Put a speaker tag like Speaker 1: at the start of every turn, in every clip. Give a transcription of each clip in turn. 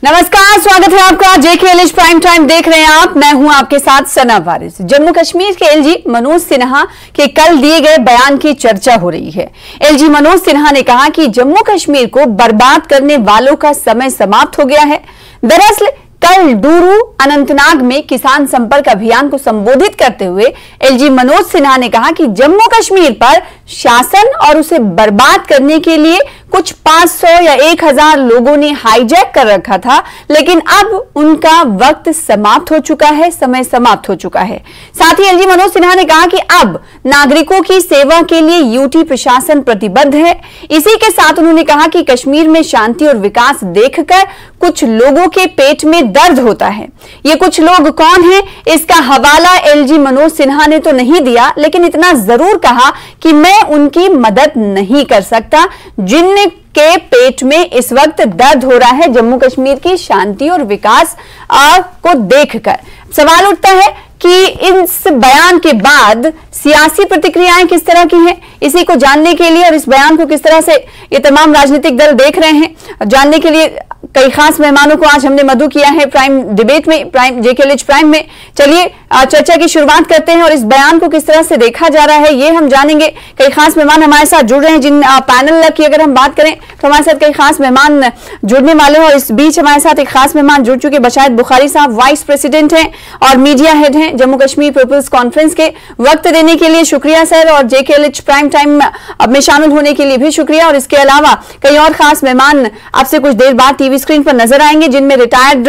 Speaker 1: नमस्कार, स्वागत है आपका जेकेएलएच प्राइम टाइम देख रहे हैं आप। मैं हूं आपके साथ सना वारिस। जम्मू कश्मीर के एलजी मनोज सिन्हा के कल दिए गए बयान की चर्चा हो रही है। एलजी मनोज सिन्हा ने कहा कि जम्मू कश्मीर को बर्बाद करने वालों का समय समाप्त हो गया है। दरअसल कल डूरू अनंतनाग में किसान संपर्क अभियान को संबोधित करते हुए एलजी मनोज सिन्हा ने कहा कि जम्मू कश्मीर पर शासन और उसे बर्बाद करने के लिए कुछ 500 या 1000 लोगों ने हाईजैक कर रखा था, लेकिन अब उनका वक्त समाप्त हो चुका है, समय समाप्त हो चुका है। साथ ही एलजी मनोज सिन्हा ने कहा कि अब नागरिकों की सेवा के लिए यूटी प्रशासन प्रतिबद्ध है। इसी के साथ उन्होंने कहा कि कश्मीर में शांति और विकास देखकर कुछ लोगों के पेट में दर्द होता है। ये कुछ लोग कौन हैं, इसका हवाला एलजी मनोज सिन्हा ने तो नहीं दिया, लेकिन इतना जरूर कहा कि मैं उनकी मदद नहीं कर सकता जिन के पेट में इस वक्त दर्द हो रहा है जम्मू कश्मीर की शांति और विकास को देखकर। सवाल उठता है कि इस बयान के बाद सियासी प्रतिक्रियाएं किस तरह की हैं, इसी को जानने के लिए और इस बयान को किस तरह से ये तमाम राजनीतिक दल देख रहे हैं, जानने के लिए कई खास मेहमानों को आज हमने मधु किया है प्राइम डिबेट में, प्राइम जेकेएलएच प्राइम में। चलिए चर्चा की शुरुआत करते हैं और इस बयान को किस तरह से देखा जा रहा है ये हम जानेंगे। कई खास मेहमान हमारे साथ जुड़ रहे हैं। जिन पैनल की अगर हम बात करें तो हमारे साथ कई खास मेहमान जुड़ने वाले हैं और इस बीच हमारे साथ एक खास मेहमान जुड़ चुके बशायत बुखारी साहब, वाइस प्रेसिडेंट हैं और मीडिया हेड हैं जम्मू कश्मीर पीपल्स कॉन्फ्रेंस के। वक्त देने के लिए शुक्रिया सर, और जेकेएलएच प्राइम टाइम में शामिल होने के लिए भी शुक्रिया। और इसके अलावा कई और खास मेहमान आपसे कुछ देर बाद टीवी स्क्रीन पर नजर आएंगे, जिनमें रिटायर्ड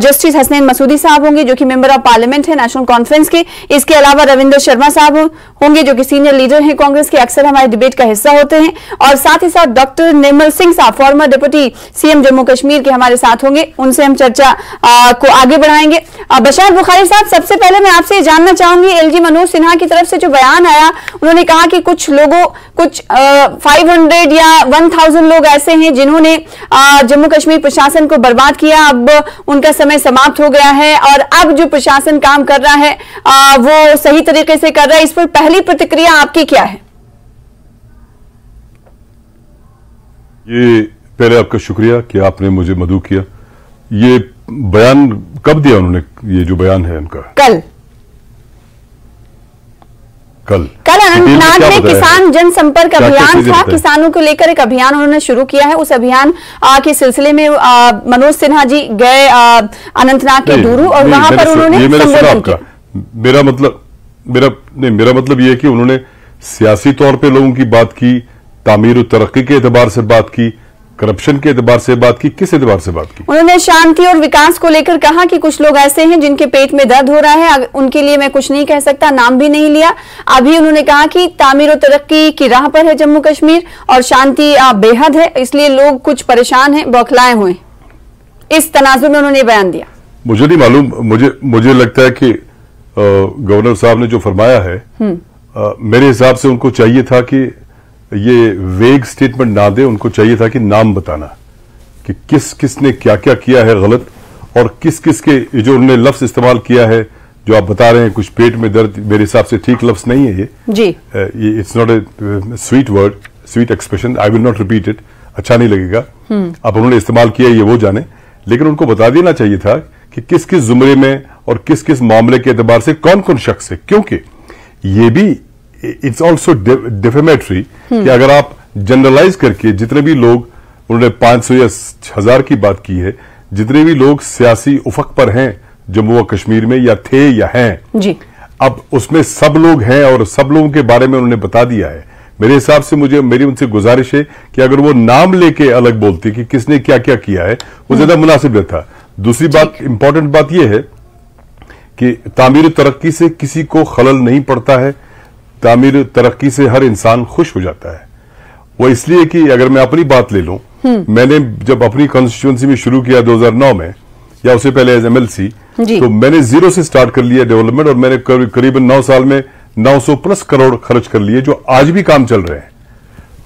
Speaker 1: जस्टिस हसनैन मसूदी साहब होंगे जो कि मेंबर ऑफ पार्लियामेंट है नेशनल कॉन्फ्रेंस के। इसके अलावा रविंद्र शर्मा साहब होंगे जो कि सीनियर लीडर हैं कांग्रेस के, अक्सर हमारे डिबेट का हिस्सा होते हैं। और साथ ही साथ डॉक्टर निर्मल सिंह साहब, farmer deputy CM Jammu Kashmir के, हमारे साथ होंगे। उनसे हम चर्चा को आगे बढ़ाएंगे। बशायत बुखारी साहब, सबसे पहले मैं आपसे जानना चाहूंगी, एलजी मनोज सिन्हा की तरफ से जो बयान आया, उन्होंने कहा कि कुछ लोगों, कुछ 500 या 1000 लोग ऐसे हैं जिन्होंने जम्मू कश्मीर प्रशासन को बर्बाद किया, अब उनका समय समाप्त हो गया है और अब जो प्रशासन काम कर रहा है वो सही तरीके से कर रहा है। इस पर पहली प्रतिक्रिया आपकी क्या है?
Speaker 2: ये पहले आपका शुक्रिया कि आपने मुझे मदऊ किया। ये बयान कब दिया उन्होंने? ये जो बयान है उनका कल अनंतनाग में किसान जनसंपर्क अभियान था। किसानों को लेकर एक अभियान उन्होंने शुरू किया है। उस अभियान के सिलसिले में मनोज सिन्हा जी गए अनंतनाग के डूरू और वहां पर उन्होंने संबोधन किया। मेरा मतलब ये है कि उन्होंने सियासी तौर पे लोगों की बात की, तामीर और तरक्की के एतबार से बात की, करप्शन के एतबार से बात की, किस एतबार से बात की?
Speaker 1: उन्होंने शांति और विकास को लेकर कहा कि कुछ लोग ऐसे हैं जिनके पेट में दर्द हो रहा है, उनके लिए मैं कुछ नहीं कह सकता, नाम भी नहीं लिया। अभी उन्होंने कहा कि तामीर और तरक्की की राह पर है जम्मू कश्मीर और शांति बेहद है, इसलिए लोग कुछ परेशान हैं, बौखलाए हुए। इस तनाजुर में उन्होंने बयान दिया।
Speaker 2: मुझे नहीं मालूम, मुझे लगता है कि गवर्नर साहब ने जो फरमाया है, मेरे हिसाब से उनको चाहिए था कि ये वेग स्टेटमेंट ना दे, उनको चाहिए था कि नाम बताना कि किसने क्या क्या किया है गलत और किस के जो उन्होंने लफ्ज इस्तेमाल किया है जो आप बता रहे हैं, कुछ पेट में दर्द, मेरे हिसाब से ठीक लफ्ज नहीं है ये जी। ये it's not a sweet word, sweet expression, I will not repeat it, अच्छा नहीं लगेगा। अब उन्होंने इस्तेमाल किया ये वो जाने, लेकिन उनको बता देना चाहिए था कि किस किस जुमरे में और किस किस मामले के एतबार से कौन कौन शख्स है, क्योंकि ये भी इट्स ऑल्सो डिफेमेटरी कि अगर आप जनरलाइज करके जितने भी लोग, उन्होंने 500 या 1000 की बात की है, जितने भी लोग सियासी उफक पर हैं जम्मू और कश्मीर में या थे या हैं जी, अब उसमें सब लोग हैं और सब लोगों के बारे में उन्होंने बता दिया है। मेरे हिसाब से मेरी उनसे गुजारिश है कि अगर वो नाम लेके अलग बोलती कि किसने क्या क्या किया है, वो ज्यादा मुनासिब रहता। दूसरी बात, इंपॉर्टेंट बात यह है कि तामीर तरक्की से किसी को खलल नहीं पड़ता है, तामीर तरक्की से हर इंसान खुश हो जाता है। वो इसलिए कि अगर मैं अपनी बात ले लूं, मैंने जब अपनी कॉन्स्टिट्यूंसी में शुरू किया 2009 में या उससे पहले एज एमएलसी, तो मैंने जीरो से स्टार्ट कर लिया डेवलपमेंट और मैंने करीबन 9 साल में 900 प्लस करोड़ खर्च कर लिए जो आज भी काम चल रहे हैं।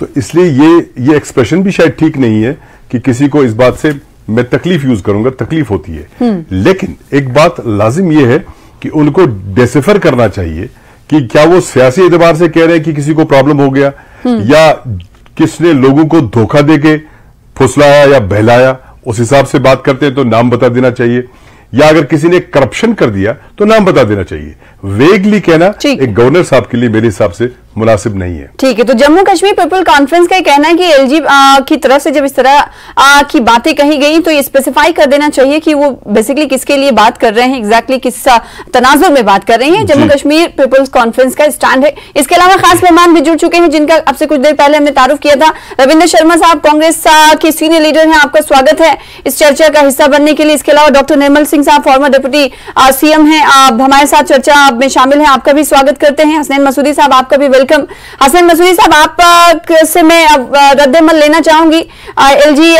Speaker 2: तो इसलिए ये एक्सप्रेशन भी शायद ठीक नहीं है कि किसी को इस बात से मैं तकलीफ यूज करूंगा, तकलीफ होती है। लेकिन एक बात लाजिम यह है कि उनको डेसिफर करना चाहिए कि क्या वो सियासी एतबार से कह रहे हैं कि किसी को प्रॉब्लम हो गया या किसने लोगों को धोखा देके फुसलाया या बहलाया, उस हिसाब से बात करते हैं तो नाम बता देना चाहिए, या अगर किसी ने करप्शन कर दिया तो नाम बता देना चाहिए। वेगली कहना एक गवर्नर साहब के लिए मेरे हिसाब से मुनासिब नहीं है।
Speaker 1: ठीक है, तो जम्मू कश्मीर पीपल कॉन्फ्रेंस का कहना है कि एलजी की तरफ से जब इस तरह की बातें कही गई तो ये स्पेसिफाई कर देना चाहिए कि वो बेसिकली किसके लिए बात कर रहे हैं, एग्जैक्टली किस तनाजुर में बात कर रहे हैं। जम्मू कश्मीर पीपल्स कॉन्फ्रेंस का स्टैंड है। इसके अलावा खास मेहमान भी जुड़ चुके हैं जिनका अब से कुछ देर पहले हमने तारुफ किया था। रविंद्र शर्मा साहब कांग्रेस के सीनियर लीडर हैं, आपका स्वागत है इस चर्चा का हिस्सा बनने के लिए। इसके अलावा डॉक्टर निर्मल सिंह साहब फॉर्मर डिप्टी सीएम हैं, आप हमारे साथ चर्चा में शामिल हैं, आपका भी स्वागत करते हैं। हसनैन मसूदी साहब आपका भी वेलकम। हसनैन मसूदी साहब, आप से मैं अब रद्द-ए-अमल लेना चाहूंगी। एलजी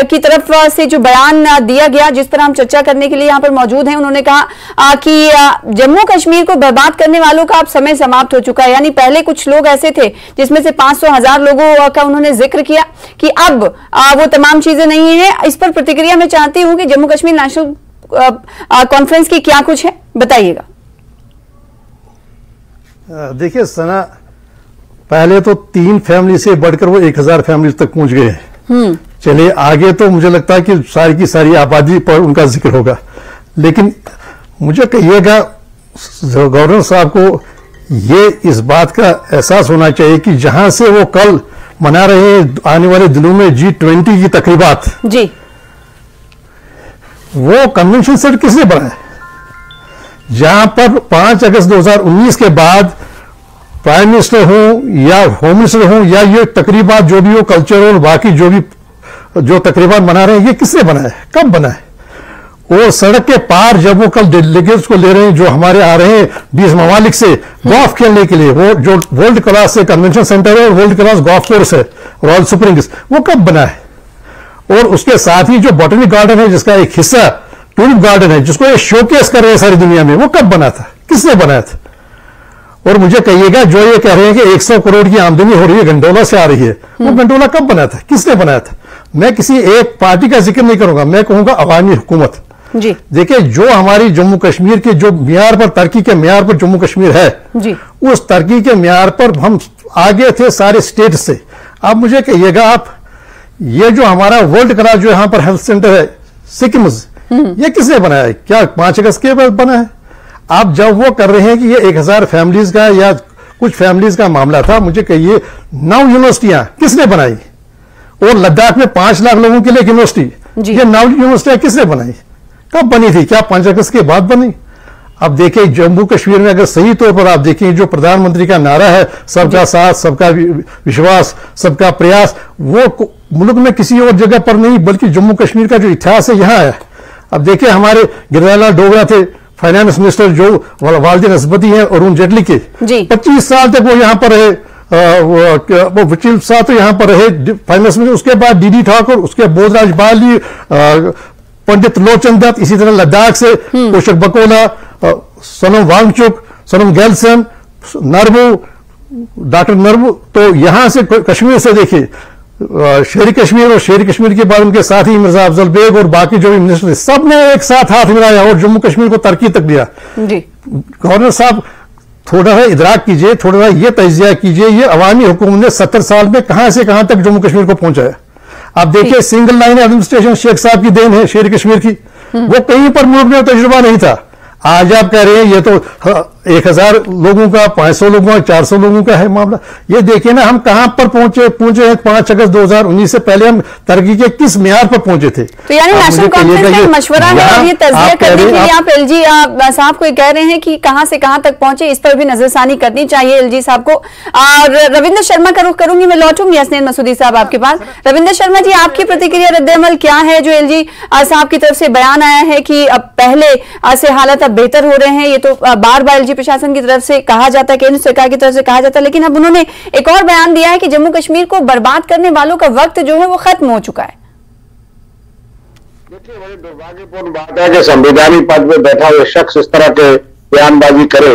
Speaker 1: की तरफ से जो बयान दिया गया, जिस पर हम चर्चा करने के लिए यहाँ पर मौजूद हैं, उन्होंने कहा कि जम्मू कश्मीर को बर्बाद करने वालों का अब समय समाप्त हो चुका है। यानी पहले कुछ लोग ऐसे थे जिसमें से 500,000 लोगों का उन्होंने जिक्र किया कि अब वो तमाम चीजें नहीं है। इस पर प्रतिक्रिया मैं चाहती हूं कि जम्मू कश्मीर नेशनल कॉन्फ्रेंस की क्या कुछ है, बताइएगा।
Speaker 3: देखिए सना, पहले तो 3 फैमिली से बढ़कर वो 1000 फैमिली तक पहुंच गए हैं। चलिए आगे तो मुझे लगता है कि सारी की सारी आबादी पर उनका जिक्र होगा, लेकिन मुझे कहिएगा गवर्नर साहब को ये इस बात का एहसास होना चाहिए कि जहां से वो कल मना रहे हैं आने वाले दिनों में G20 की तकरीबात जी, वो कन्वेंशन सेंटर किसने बनाया? जहां पर 5 अगस्त 2019 के बाद प्राइम मिनिस्टर हो या होम मिनिस्टर हो या ये तकरीबात जो भी हो, कल्चर और बाकी जो तकरीबात बना रहे हैं, ये किसने बनाया है, कब बनाया है? वो सड़क के पार जब वो कल डेलीगेट्स को ले रहे हैं जो हमारे आ रहे हैं 20 ममालिक से गोल्फ खेलने के लिए, वो जो वर्ल्ड क्लास से कन्वेंशन सेंटर है और वर्ल्ड क्लास गोल्फ कोर्स है रॉयल स्प्रिंग्स, वो कब बना है? और उसके साथ ही जो बॉटनिक गार्डन है जिसका एक हिस्सा टूलिप गार्डन है जिसको ये शोकेस कर रहे हैं सारी दुनिया में, वो कब बना था, किसने बनाया था? और मुझे कहिएगा जो ये कह रहे हैं कि 100 करोड़ की आमदनी हो रही है, गंडोला से आ रही है, वो गंडोला कब बना था, किसने बनाया था? मैं किसी एक पार्टी का जिक्र नहीं करूंगा, मैं कहूंगा अवामी हुकूमत। जी देखिए, जो हमारी जम्मू कश्मीर के जो मियार पर, तरक्की के मियार पर जम्मू कश्मीर है जी, उस तरक्की के मियार पर हम आगे थे सारे स्टेट से। अब मुझे कहिएगा आप, ये जो हमारा वर्ल्ड क्लास जो यहाँ पर हेल्थ सेंटर है सिक्किम, ये किसने बनाया है? क्या 5 अगस्त के बाद बना है? आप जब वो कर रहे हैं कि ये 1000 फैमिलीज का या कुछ फैमिलीज का मामला था, मुझे कहिए 9 यूनिवर्सिटियां किसने बनाई? और लद्दाख में 5 लाख लोगों के लिए यूनिवर्सिटी, ये 9 यूनिवर्सिटियां किसने बनाई? कब बनी थी? क्या 5 अगस्त के बाद बनी? अब देखिए जम्मू कश्मीर में अगर सही तौर पर आप देखें, जो प्रधानमंत्री का नारा है सबका साथ, सबका विश्वास, सबका प्रयास, वो मुल्क में किसी और जगह पर नहीं बल्कि जम्मू कश्मीर का जो इतिहास है यहाँ है। अब देखिए हमारे गिरिराज डोगरा थे फाइनेंस मिनिस्टर, जो वालिद नस्बती हैं अरुण जेटली के, 25 साल तक वो यहाँ पर रहे, वो वकील साहब तो यहाँ पर रहे फाइनेंस मिनिस्टर। उसके बाद डीडी ठाकुर, उसके बोधराज बाली, पंडित लोचन दत्त, इसी तरह लद्दाख से पोषक बकोला, सोनम वांगचुक, सोनम गैलसन, नरबू, डॉक्टर नरबू। तो यहां से कश्मीर से देखिए शेरी कश्मीर, और शेरी कश्मीर के बाद उनके साथी मिर्जा अफजल बेग और बाकी जो भी मिनिस्टर, सब ने एक साथ हाथ मिलाया और जम्मू कश्मीर को तरक्की तक दिया। गवर्नर साहब थोड़ा सा इदराक कीजिए, थोड़ा सा ये तजिया कीजिए, ये अवामी हुकूमत ने 70 साल में कहां से कहां तक जम्मू कश्मीर को पहुंचाया। आप देखिए सिंगल लाइन एडमिनिस्ट्रेशन शेख साहब की देन है शेर कश्मीर की, वो कहीं पर मुल्क में तजुर्बा नहीं था। आज आप कह रहे हैं ये तो 1000 लोगों का, 500 लोगों का, 400 लोगों का है मामला। ये देखिए ना हम कहां पर पहुंचे हैं। 5 अगस्त 2019 से पहले हम तरक्की के किस मियार पर पहुंचे थे?
Speaker 1: तो यानी नेशनल कॉन्फ्रेंस का मशवरा है और ये तजिया करने के लिए आप एलजी साहब को कह रहे हैं कि कहां से कहां तक पहुंचे, इस पर भी नजरसानी करनी चाहिए एलजी साहब को। और रविंद्र शर्मा का रुख करूंगी, मैं लौटूंगी हसनैन मसूदी साहब आपके पास। रविंद्र शर्मा जी, आपकी प्रतिक्रिया रद्द-ए-अमल क्या है जो एलजी साहब की तरफ से बयान आया है कि अब पहले से हालात बेहतर हो रहे हैं? ये तो बार बार एलजी प्रशासन की तरफ से कहा जाता है, केंद्र सरकार की तरफ से कहा जाता है, लेकिन अब उन्होंने एक और बयान दिया है कि जम्मू कश्मीर को बर्बाद करने वालों का वक्त जो है वो खत्म हो चुका है।
Speaker 4: देखिए, बड़ी दुर्भाग्यपूर्ण बात है कि संवैधानिक पद पर बैठा हुआ शख्स इस तरह के बयानबाजी करे।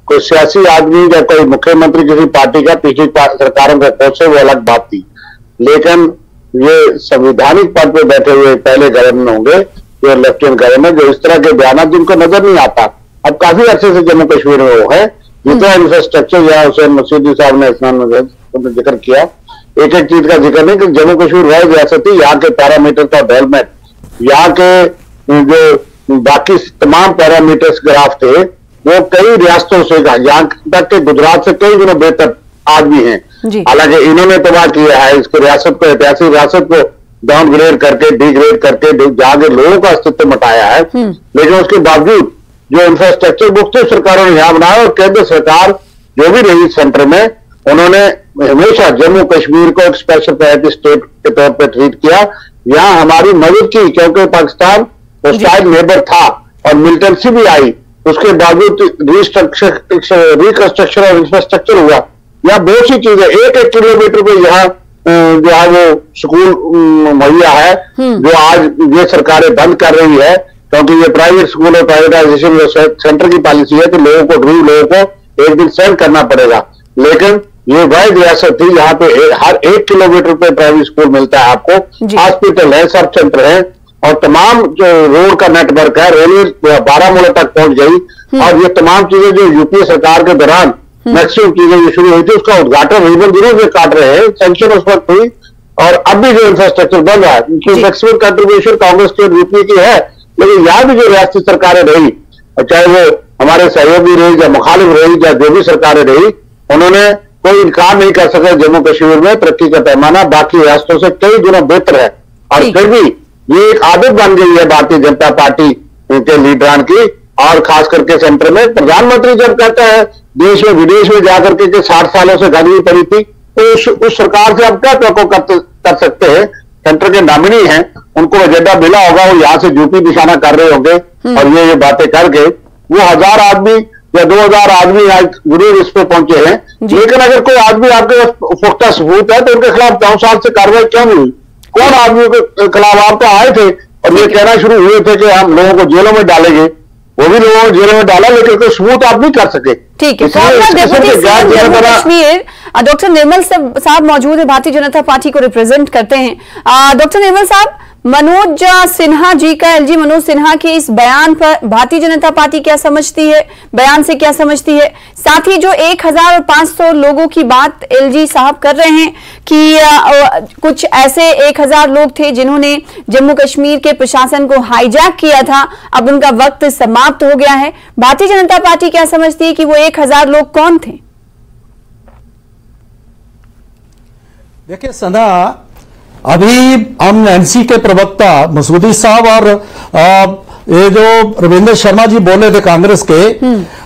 Speaker 4: कोई सियासी आदमी या कोई मुख्यमंत्री किसी पार्टी का पिछली सरकारों का पहुंचे वो अलग बात थी, लेकिन ये संवैधानिक पद पर बैठे हुए पहले गवर्नर होंगे, जो लेफ्टिनेंट गवर्नर, जो इस तरह के बयान जिनको नजर नहीं आता। अब काफी अर्से से जम्मू कश्मीर में वो है, जितना इंफ्रास्ट्रक्चर यहाँ हुसैन मसूदी साहब ने जिक्र किया एक एक चीज का जिक्र नहीं कि जम्मू कश्मीर वह रियासत थी, यहाँ के पैरामीटर का डेवलपमेंट, यहाँ के जो बाकी तमाम पैरामीटर्स ग्राफ थे वो कई रियासतों से, यहाँ तक के गुजरात से कई गुना बेहतर आज भी हैं। हालांकि इन्होंने तबाह किया है इसको, रियासत को, ऐतिहासिक रियासत को डाउनग्रेड करके, डिग्रेड करके, जहां के लोगों का अस्तित्व मटाया है। लेकिन उसके बावजूद जो इंफ्रास्ट्रक्चर मुख्तलिफ सरकारों ने यहाँ बनाया, और केंद्र सरकार जो भी रही सेंटर में, उन्होंने हमेशा जम्मू कश्मीर को एक स्पेशल प्रायोरिटी स्टेट के तौर पर ट्रीट किया। यहाँ हमारी मदद की, क्योंकि पाकिस्तान होस्टाइल नेबर था और मिलिटेंसी भी आई, उसके बावजूद रिकंस्ट्रक्शन और इंफ्रास्ट्रक्चर हुआ। यहाँ बहुत सी चीजें, एक एक किलोमीटर पे यहाँ जो है वो स्कूल मुहैया है, जो आज ये सरकारें बंद कर रही है, क्योंकि ये प्राइवेट स्कूल और प्राइवेटाइजेशन सेंटर की पॉलिसी है कि लोगों को, गरीब लोगों को एक दिन सेंड करना पड़ेगा। लेकिन ये वह रियासत थी, यहाँ पे हर 1 किलोमीटर पे प्राइवेट स्कूल मिलता है आपको, हॉस्पिटल है, सब सेंटर है, और तमाम जो रोड का नेटवर्क है, रेलवे बारामूला तक पहुंच गई। और ये तमाम चीजें जो यूपीए सरकार के दौरान मैक्सिमम चीजें जो शुरू हुई थी, उसका उद्घाटन रिबन दिनों से काट रहे हैं, सेंक्शन उस वक्त हुई, और अब भी जो इंफ्रास्ट्रक्चर बन रहा है, उनकी मैक्सिमम कंट्रीब्यूशन कांग्रेस के यूपीए की है। लेकिन यहाँ भी जो रियासती सरकारें रही, चाहे वो हमारे सहयोगी रही या मुखालिफ रही या जो भी सरकारें रही, उन्होंने कोई इनकार नहीं कर सके जम्मू कश्मीर में तरक्की का पैमाना बाकी रियासतों से कई गुना बेहतर है। और फिर भी ये एक आदत बन गई है भारतीय जनता पार्टी के लीडरान की, और खास करके सेंटर में प्रधानमंत्री जब कहता है देश में विदेश में जाकर के 60 सालों से गंदगी पड़ी थी, तो उस सरकार से आप क्या तवक्को कर सकते हैं? सेंटर के नामिनी हैं, उनको एजेंडा मिला होगा, वो यहाँ से ड्यूटी निशाना कर रहे होंगे, और ये बातें करके वो 1000 आदमी या 2000 आदमी आज जरूर इस पे पहुंचे हैं। लेकिन अगर कोई आदमी आपके पास पुख्ता सबूत है तो उनके खिलाफ 9 साल से कार्रवाई क्यों नहीं हुई? कौन आदमी के खिलाफ आप तो आए थे और ये कहना शुरू हुए थे कि हम लोगों को जेलों में डालेंगे, वो भी लोगों को जेलों में डाला, लेकिन कोई सबूत आप नहीं कर सके।
Speaker 1: ठीक है, जम्मू कश्मीर डॉक्टर निर्मल साहब मौजूद है, भारतीय जनता पार्टी को रिप्रेजेंट करते हैं। डॉक्टर निर्मल साहब, मनोज सिन्हा जी का, एलजी मनोज सिन्हा के इस बयान पर भारतीय जनता पार्टी क्या समझती है, बयान से क्या समझती है? साथ ही जो 1500 लोगों की बात एलजी साहब कर रहे हैं कि कुछ ऐसे 1000 लोग थे जिन्होंने जम्मू कश्मीर के प्रशासन को हाईजैक किया था, अब उनका वक्त समाप्त हो गया है। भारतीय जनता पार्टी क्या समझती है कि वो 1000 लोग कौन थे?
Speaker 3: देखिए सना, अभी हम एनसी के प्रवक्ता मसूदी साहब और ये जो रविंद्र शर्मा जी बोले थे कांग्रेस के,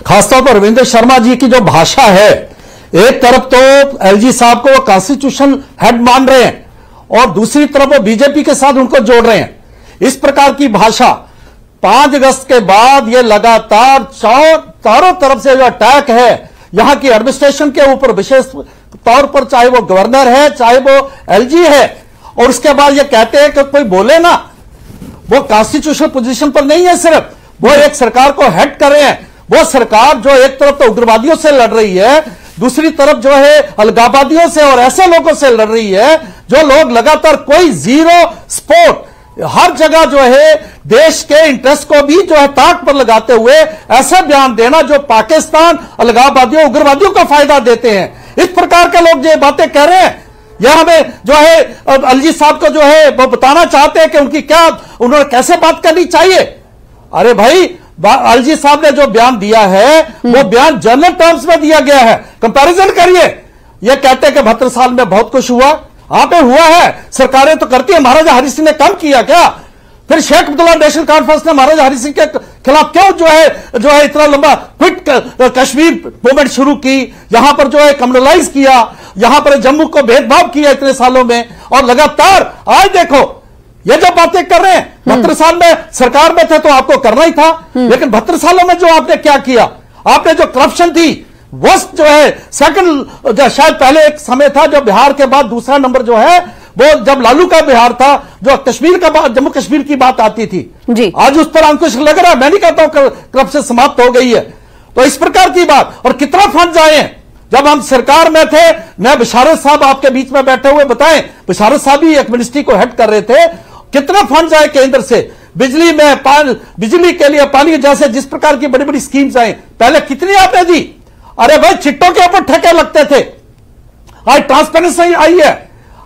Speaker 3: खासतौर पर रविंद्र शर्मा जी की जो भाषा है, एक तरफ तो एलजी साहब को वो कॉन्स्टिट्यूशन हेड मान रहे हैं और दूसरी तरफ वो बीजेपी के साथ उनको जोड़ रहे हैं। इस प्रकार की भाषा 5 अगस्त के बाद ये लगातार चारों तरफ से जो अटैक है यहां की एडमिनिस्ट्रेशन के ऊपर, विशेष तौर पर चाहे वो गवर्नर है चाहे वो एलजी है, और उसके बाद ये कहते हैं कि कोई बोले ना, वो कॉन्स्टिट्यूशनल पोजीशन पर नहीं है, सिर्फ वो एक सरकार को हेड कर रहे हैं। वो सरकार जो एक तरफ तो उग्रवादियों से लड़ रही है, दूसरी तरफ जो है अलगाववादियों से और ऐसे लोगों से लड़ रही है जो लोग लगातार कोई जीरो स्पोर्ट, हर जगह जो है देश के इंटरेस्ट को भी जो है ताक पर लगाते हुए ऐसा बयान देना जो पाकिस्तान अलगाववादियों उग्रवादियों को फायदा देते हैं। इस प्रकार के लोग जो बातें कह रहे हैं, यह हमें जो है अलजी साहब को जो है वो बताना चाहते हैं कि उनकी क्या, उन्होंने कैसे बात करनी चाहिए। अरे भाई, अलजी साहब ने जो बयान दिया है वो बयान जनरल टर्म्स में दिया गया है। कंपैरिजन करिए, ये कहते हैं कि 72 साल में बहुत कुछ हुआ, वहां पे हुआ है, सरकारें तो करती है, महाराजा हरि सिंह ने कम किया क्या? फिर शेख अब्दुल्ला नेशनल कॉन्फ्रेंस ने महाराजा हरि सिंह के खिलाफ क्यों जो है इतना लंबा क्विट कश्मीर मूवमेंट शुरू की, यहां पर जो है कम्युनलाइज किया, यहां पर जम्मू को भेदभाव किया इतने सालों में, और लगातार आज देखो ये जो बातें कर रहे हैं, 72 साल में सरकार में थे तो आपको करना ही था, लेकिन 72 सालों में जो आपने क्या किया, आपने जो करप्शन थी, वर्स्ट जो है सेकंड, शायद पहले एक समय था जो बिहार के बाद दूसरा नंबर जो है वो जब लालू का बिहार था, जो कश्मीर का बात, जम्मू कश्मीर की बात आती थी जी। आज उस पर अंकुश लग रहा है, मैं नहीं कहता हूं करप्शन समाप्त हो गई है। तो इस प्रकार की बात, और कितना फंड आए हैं। जब हम सरकार में थे, मैं बिशारत साहब आपके बीच में बैठे हुए बताएं, बिशारत साहब ही एक मिनिस्ट्री को हेड कर रहे थे, कितना फंड आए केंद्र से बिजली में, बिजली के लिए, पानी जैसे जिस प्रकार की बड़ी बड़ी स्कीम्स आई, पहले कितनी आपने दी? अरे भाई, चिट्टों के ऊपर ठेके लगते थे, आज ट्रांसपेरेंसी आई है,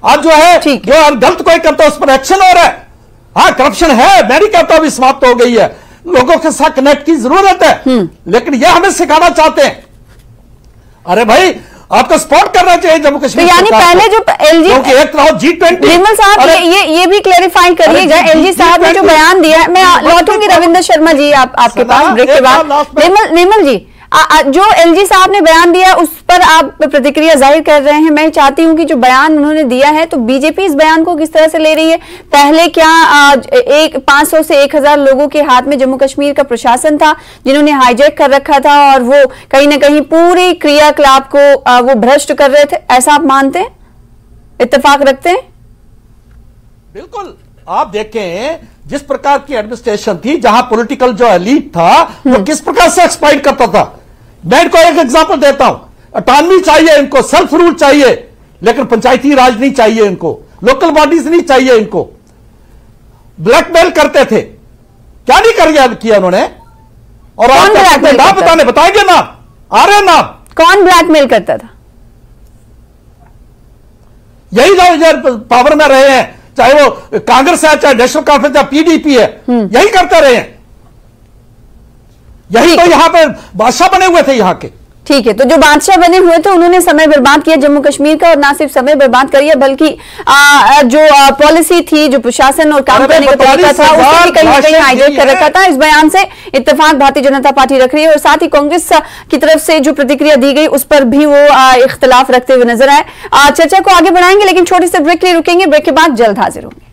Speaker 5: आज जो है जो गलत कोई करता है उस पर एक्शन हो रहा है। हाँ, करप्शन है, मैं नहीं कहता अभी समाप्त हो गई है, लोगों के साथ कनेक्ट की जरूरत है, लेकिन यह हमें सिखाना चाहते हैं। अरे भाई, आपको सपोर्ट करना चाहिए जम्मू कश्मीर।
Speaker 1: तो यानी पहले जो एलजी,
Speaker 5: क्योंकि एक तरफ G20,
Speaker 1: निर्मल साहब ये भी क्लैरिफाई करिएगा, एलजी साहब ने जो बयान दिया है, मैं लौटूंगी रविंदर शर्मा जी आपके पास ब्रेक के बाद। निर्मल जी, जो एलजी साहब ने बयान दिया उस पर आप प्रतिक्रिया जाहिर कर रहे हैं। मैं चाहती हूं कि जो बयान उन्होंने दिया है, तो बीजेपी इस बयान को किस तरह से ले रही है? पहले क्या 500 से 1000 लोगों के हाथ में जम्मू कश्मीर का प्रशासन था जिन्होंने हाईजैक कर रखा था और वो कहीं ना कहीं पूरी क्रियाकलाप को वो भ्रष्ट कर रहे थे, ऐसा आप मानते हैं, इत्तेफाक रखते हैं?
Speaker 5: बिल्कुल। आप देखें जिस प्रकार की एडमिनिस्ट्रेशन थी, जहां पॉलिटिकल जो एलीट था वो किस प्रकार से एक्सप्लॉइट करता था। मैं इनको एक एग्जांपल देता हूं, ऑटोनॉमी चाहिए इनको, सेल्फ रूल चाहिए, लेकिन पंचायती राज नहीं चाहिए इनको, लोकल बॉडीज नहीं चाहिए इनको। ब्लैकमेल करते थे, क्या नहीं किया उन्होंने? और आप बताएंगे ना, आ रहे ना,
Speaker 1: कौन ब्लैकमेल करता था?
Speaker 5: यही जो पावर में रहे हैं, चाहे वो कांग्रेस है, चाहे नेशनल कॉन्फ्रेंस या पीडीपी है, यही करते रहे हैं। यही तो यहां पे बादशाह बने हुए थे यहाँ के।
Speaker 1: ठीक है, तो जो बादशाह बने हुए थे उन्होंने समय बर्बाद किया जम्मू कश्मीर का, और ना सिर्फ समय बर्बाद करिए बल्कि जो पॉलिसी थी, जो प्रशासन और काम करने का तरीका था, उसको भी कहीं ना कहीं हाईजैक कर रखा था। इस बयान से इत्तेफाक भारतीय जनता पार्टी रख रही है, और साथ ही कांग्रेस की तरफ से जो प्रतिक्रिया दी गई उस पर भी वो इख्तिलाफ रखते हुए नजर आए। चर्चा को आगे बढ़ाएंगे, लेकिन छोटे से ब्रेक के लिए रुकेंगे, ब्रेक के बाद जल्द हाजिर होंगे।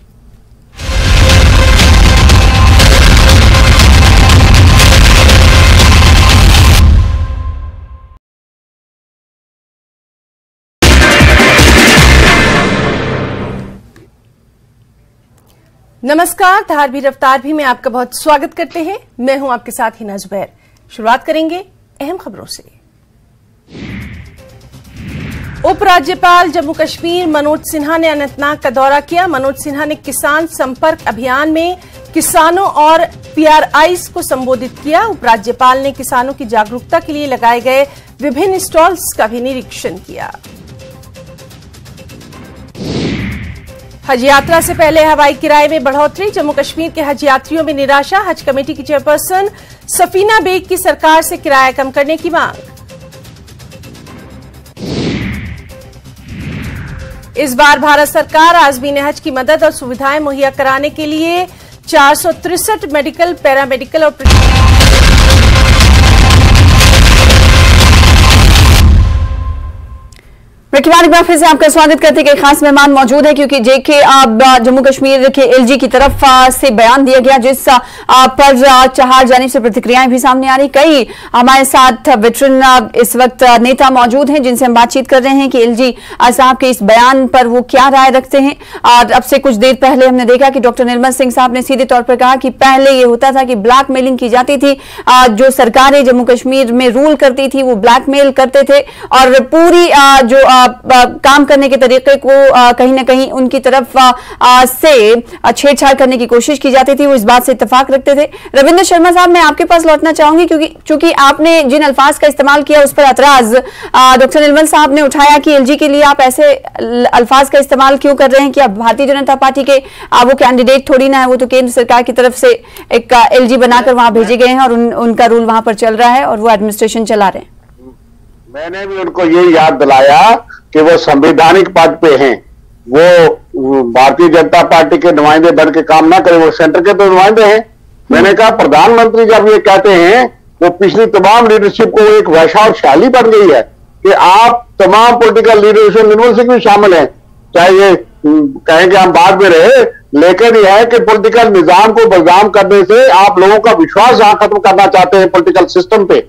Speaker 6: नमस्कार, धार रफ्तार भी में आपका बहुत स्वागत करते हैं। मैं हूं आपके साथ हिना जुबैर। शुरुआत करेंगे अहम खबरों से। उपराज्यपाल जम्मू कश्मीर मनोज सिन्हा ने अनंतनाग का दौरा किया। मनोज सिन्हा ने किसान संपर्क अभियान में किसानों और PRIs को संबोधित किया। उपराज्यपाल ने किसानों की जागरूकता के लिए लगाए गए विभिन्न स्टॉल्स का भी निरीक्षण किया। हज यात्रा से पहले हवाई किराए में बढ़ोतरी, जम्मू कश्मीर के हज यात्रियों में निराशा। हज कमेटी की चेयरपर्सन सफीना बेग की सरकार से किराया कम करने की मांग। इस बार भारत सरकार आज़मीन हज की मदद और सुविधाएं मुहैया कराने के लिए 463 मेडिकल, पैरामेडिकल और
Speaker 1: ब्रेक के बाद फिर से आपका स्वागत करते हैं। खास मेहमान मौजूद है क्योंकि जेके जम्मू कश्मीर के एलजी की तरफ से बयान दिया गया जिस पर चार जानिब से प्रतिक्रियाएं भी सामने आ रही। कई हमारे साथ वेटरन इस वक्त नेता मौजूद हैं जिनसे हम बातचीत कर रहे हैं कि एलजी साहब के इस बयान पर वो क्या राय रखते हैं। और अब से कुछ देर पहले हमने देखा कि डॉक्टर निर्मल सिंह साहब ने सीधे तौर पर कहा कि पहले ये होता था कि ब्लैकमेलिंग की जाती थी, जो सरकारें जम्मू कश्मीर में रूल करती थी वो ब्लैकमेल करते थे और पूरी जो काम करने के तरीके को कहीं ना कहीं उनकी तरफ से छेड़छाड़ करने की कोशिश की जाती थी। वो इस बात से इत्तेफाक रखते थे। रविंद्र शर्मा साहब, मैं आपके पास लौटना चाहूंगी क्योंकि आपने जिन अल्फाज का इस्तेमाल किया उस पर एतराज डॉक्टर निर्मल साहब ने उठाया कि एलजी के लिए आप ऐसे अल्फाज का इस्तेमाल क्यों कर रहे हैं कि आप भारतीय जनता पार्टी के वो कैंडिडेट थोड़ी ना है, वो तो केंद्र सरकार की तरफ से एक एलजी बनाकर वहां भेजे गए हैं और उनका रूल वहां पर चल रहा है और वो एडमिनिस्ट्रेशन चला रहे हैं।
Speaker 4: मैंने भी उनको ये याद दिलाया कि वो संवैधानिक पद पे हैं, वो भारतीय जनता पार्टी के नुमाइंदे बन के काम ना करें, वो सेंटर के तो नुमाइंदे हैं। मैंने कहा प्रधानमंत्री जब ये कहते हैं वो पिछली तमाम लीडरशिप को एक वैशाली बन गई है कि आप तमाम पॉलिटिकल लीडरशिप निर्मल सिंह भी शामिल हैं, चाहे ये कहें कि हम बाद में रहे, लेकिन यह है कि पॉलिटिकल निजाम को बदनाम करने से आप लोगों का विश्वास यहां खत्म करना चाहते हैं पॉलिटिकल सिस्टम पे,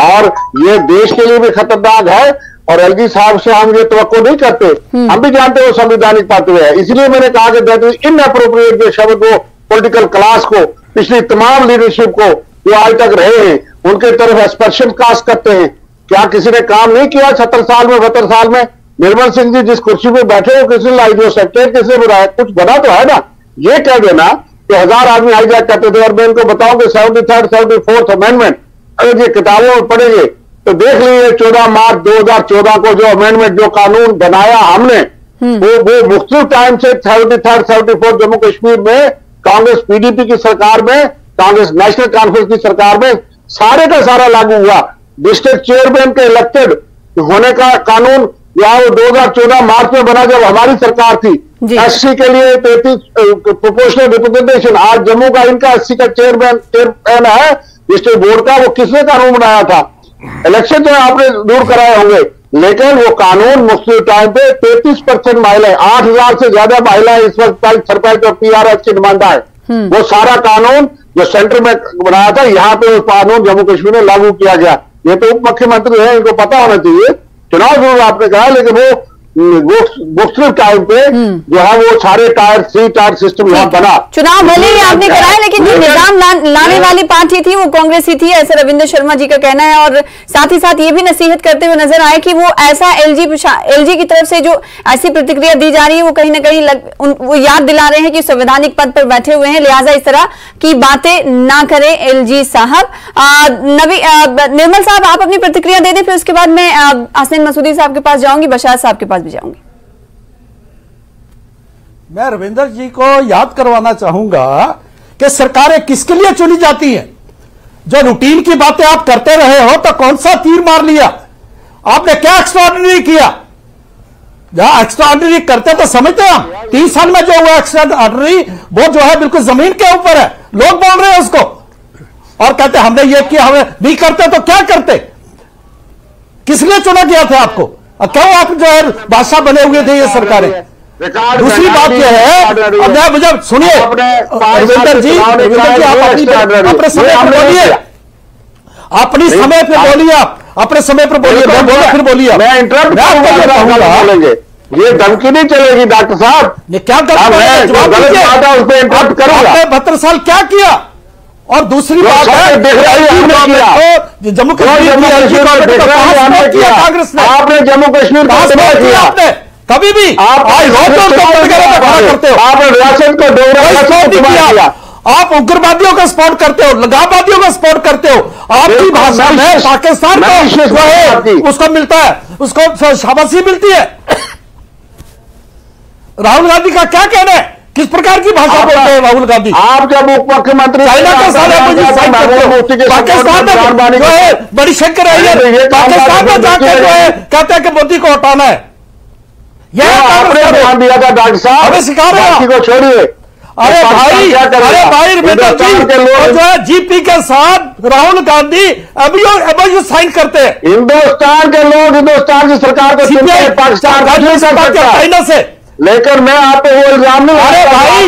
Speaker 4: और ये देश के लिए भी खतरनाक है। और एलजी साहब से हम ये तवक्को नहीं करते, हम भी जानते हो संवैधानिक पात्र है, इसलिए मैंने कहा कि दैट इज इनएप्रोप्रिएट जो शब्द वो पॉलिटिकल क्लास को, पिछली तमाम लीडरशिप को जो आज तक रहे हैं उनके तरफ एक्सपर्शन कास्ट करते हैं। क्या किसी ने काम नहीं किया 70 साल में 72 साल में? निर्मल सिंह जी जिस कुर्सी पे बैठे हो किसने लाई, जो सेक्रेटरी किसने बुलाया, कुछ बना तो है ना। ये कह देना कि 1000 आदमी हाईजैक करते थे, और मैं इनको बताऊं कि 73rd 74th अमेंडमेंट अगर ये किताबों में पढ़ेंगे तो देख लीजिए 14 मार्च 2014 को जो अमेंडमेंट, जो कानून बनाया हमने वो मुख्तलिफ टाइम से 73rd 74 जम्मू कश्मीर में कांग्रेस पीडीपी की सरकार में, कांग्रेस नेशनल कॉन्फ्रेंस की सरकार में सारे का सारा लागू हुआ। डिस्ट्रिक्ट चेयरमैन के इलेक्टेड होने का कानून यहाँ 2014 मार्च में बना जब हमारी सरकार थी। एससी के लिए 33 प्रोपोर्शनल रिप्रेजेंटेशन, आज जम्मू का इनका एससी का चेयरमैन है डिस्ट्रिक्ट बोर्ड का, वो किसने कानून बनाया था? इलेक्शन जो आपने दूर कराए होंगे, लेकिन वो कानून मुख्तलिफ टाइम पे 33% महिलाएं, 8,000 से ज्यादा महिलाएं इस वक्त सरपंच और पीआरएस की नुमाइंदा है। वो सारा कानून जो सेंटर में बनाया था, यहाँ पे वो कानून जम्मू कश्मीर में लागू किया गया। ये तो उप मुख्यमंत्री है, इनको पता होना चाहिए। चुनाव जरूर आपने कहा, लेकिन वो मुख्तलिफ टाइम पे जो है वो सारे टायर 3 टायर सिस्टम यहाँ बना।
Speaker 1: चुनाव भले ही आपने कराया, लेकिन जो निजाम लाने वाली पार्टी थी वो कांग्रेस ही थी, ऐसा रविंद्र शर्मा जी का कहना है। और साथ ही साथ ये भी नसीहत करते हुए नजर आए कि वो ऐसा एलजी की तरफ से जो ऐसी प्रतिक्रिया दी जा रही है, वो कहीं ना कहीं वो याद दिला रहे हैं कि संवैधानिक पद पर बैठे हुए हैं, लिहाजा इस तरह की बातें ना करें एलजी साहब। निर्मल साहब, आप अपनी प्रतिक्रिया दे दें, फिर उसके बाद मैं हसनैन मसूदी साहब के पास जाऊंगी, बशार साहब के पास भी जाऊंगी।
Speaker 5: मैं रविंदर जी को याद करवाना चाहूंगा कि सरकारें किसके लिए चुनी जाती हैं। जो रूटीन की बातें आप करते रहे हो, तो कौन सा तीर मार लिया आपने? क्या एक्स्ट्राऑर्डिनरी किया? जहां एक्स्ट्राऑर्डिनरी करते तो समझते हैं हम। 3 साल में जो हुआ एक्स्ट्राऑर्डिनरी, वो जो है बिल्कुल जमीन के ऊपर है। लोग बोल रहे हैं उसको और कहते हमने ये किया, हमें नहीं करते तो क्या करते? किस लिए चुना गया था आपको? क्यों आप जो है बादशाह बने हुए थे ये सरकारें? दूसरी बात यह है, अब मुझे सुनिए रविंदर जी, आप अपने समय पर बोलिए, अपनी समय पे बोलिए, आप अपने समय पर बोलिए, मैं बोला फिर बोलिए।
Speaker 4: मैं इंटरप्ट बोलेंगे, ये धमकी नहीं चलेगी डॉक्टर साहब।
Speaker 5: क्या आपने 72 साल क्या किया? और दूसरी बात है, जम्मू कश्मीर कांग्रेस ने, आपने जम्मू कश्मीर आपने कभी भी आप करते हो, आप रियासत को किया, आप उग्रवादियों का सपोर्ट करते हो, लगाववादियों का सपोर्ट करते हो। आपकी भाषा में पाकिस्तान को उसको मिलता है, उसको शाबाशी मिलती है। राहुल गांधी का क्या कहना है? किस प्रकार की भाषा बोलते हैं राहुल गांधी? आप जब उप मुख्यमंत्री चाइना का पाकिस्तान में जो है बड़ी शंकर है, पाकिस्तान में जाकर जो है कहते हैं कि मोदी को हटाना है। यह आपने ध्यान दिया था डॉक्टर साहब, हमें सिखा रहे हैं को छोड़िए। अरे भाई रविंदर जी जो है जीपी के साथ राहुल गांधी अभी साइन करते हैं। हिंदुस्तान के लोग हिंदुस्तान की सरकार को पाकिस्तान चाइना से, लेकिन मैं आप पे वो इल्जाम नहीं। अरे भाई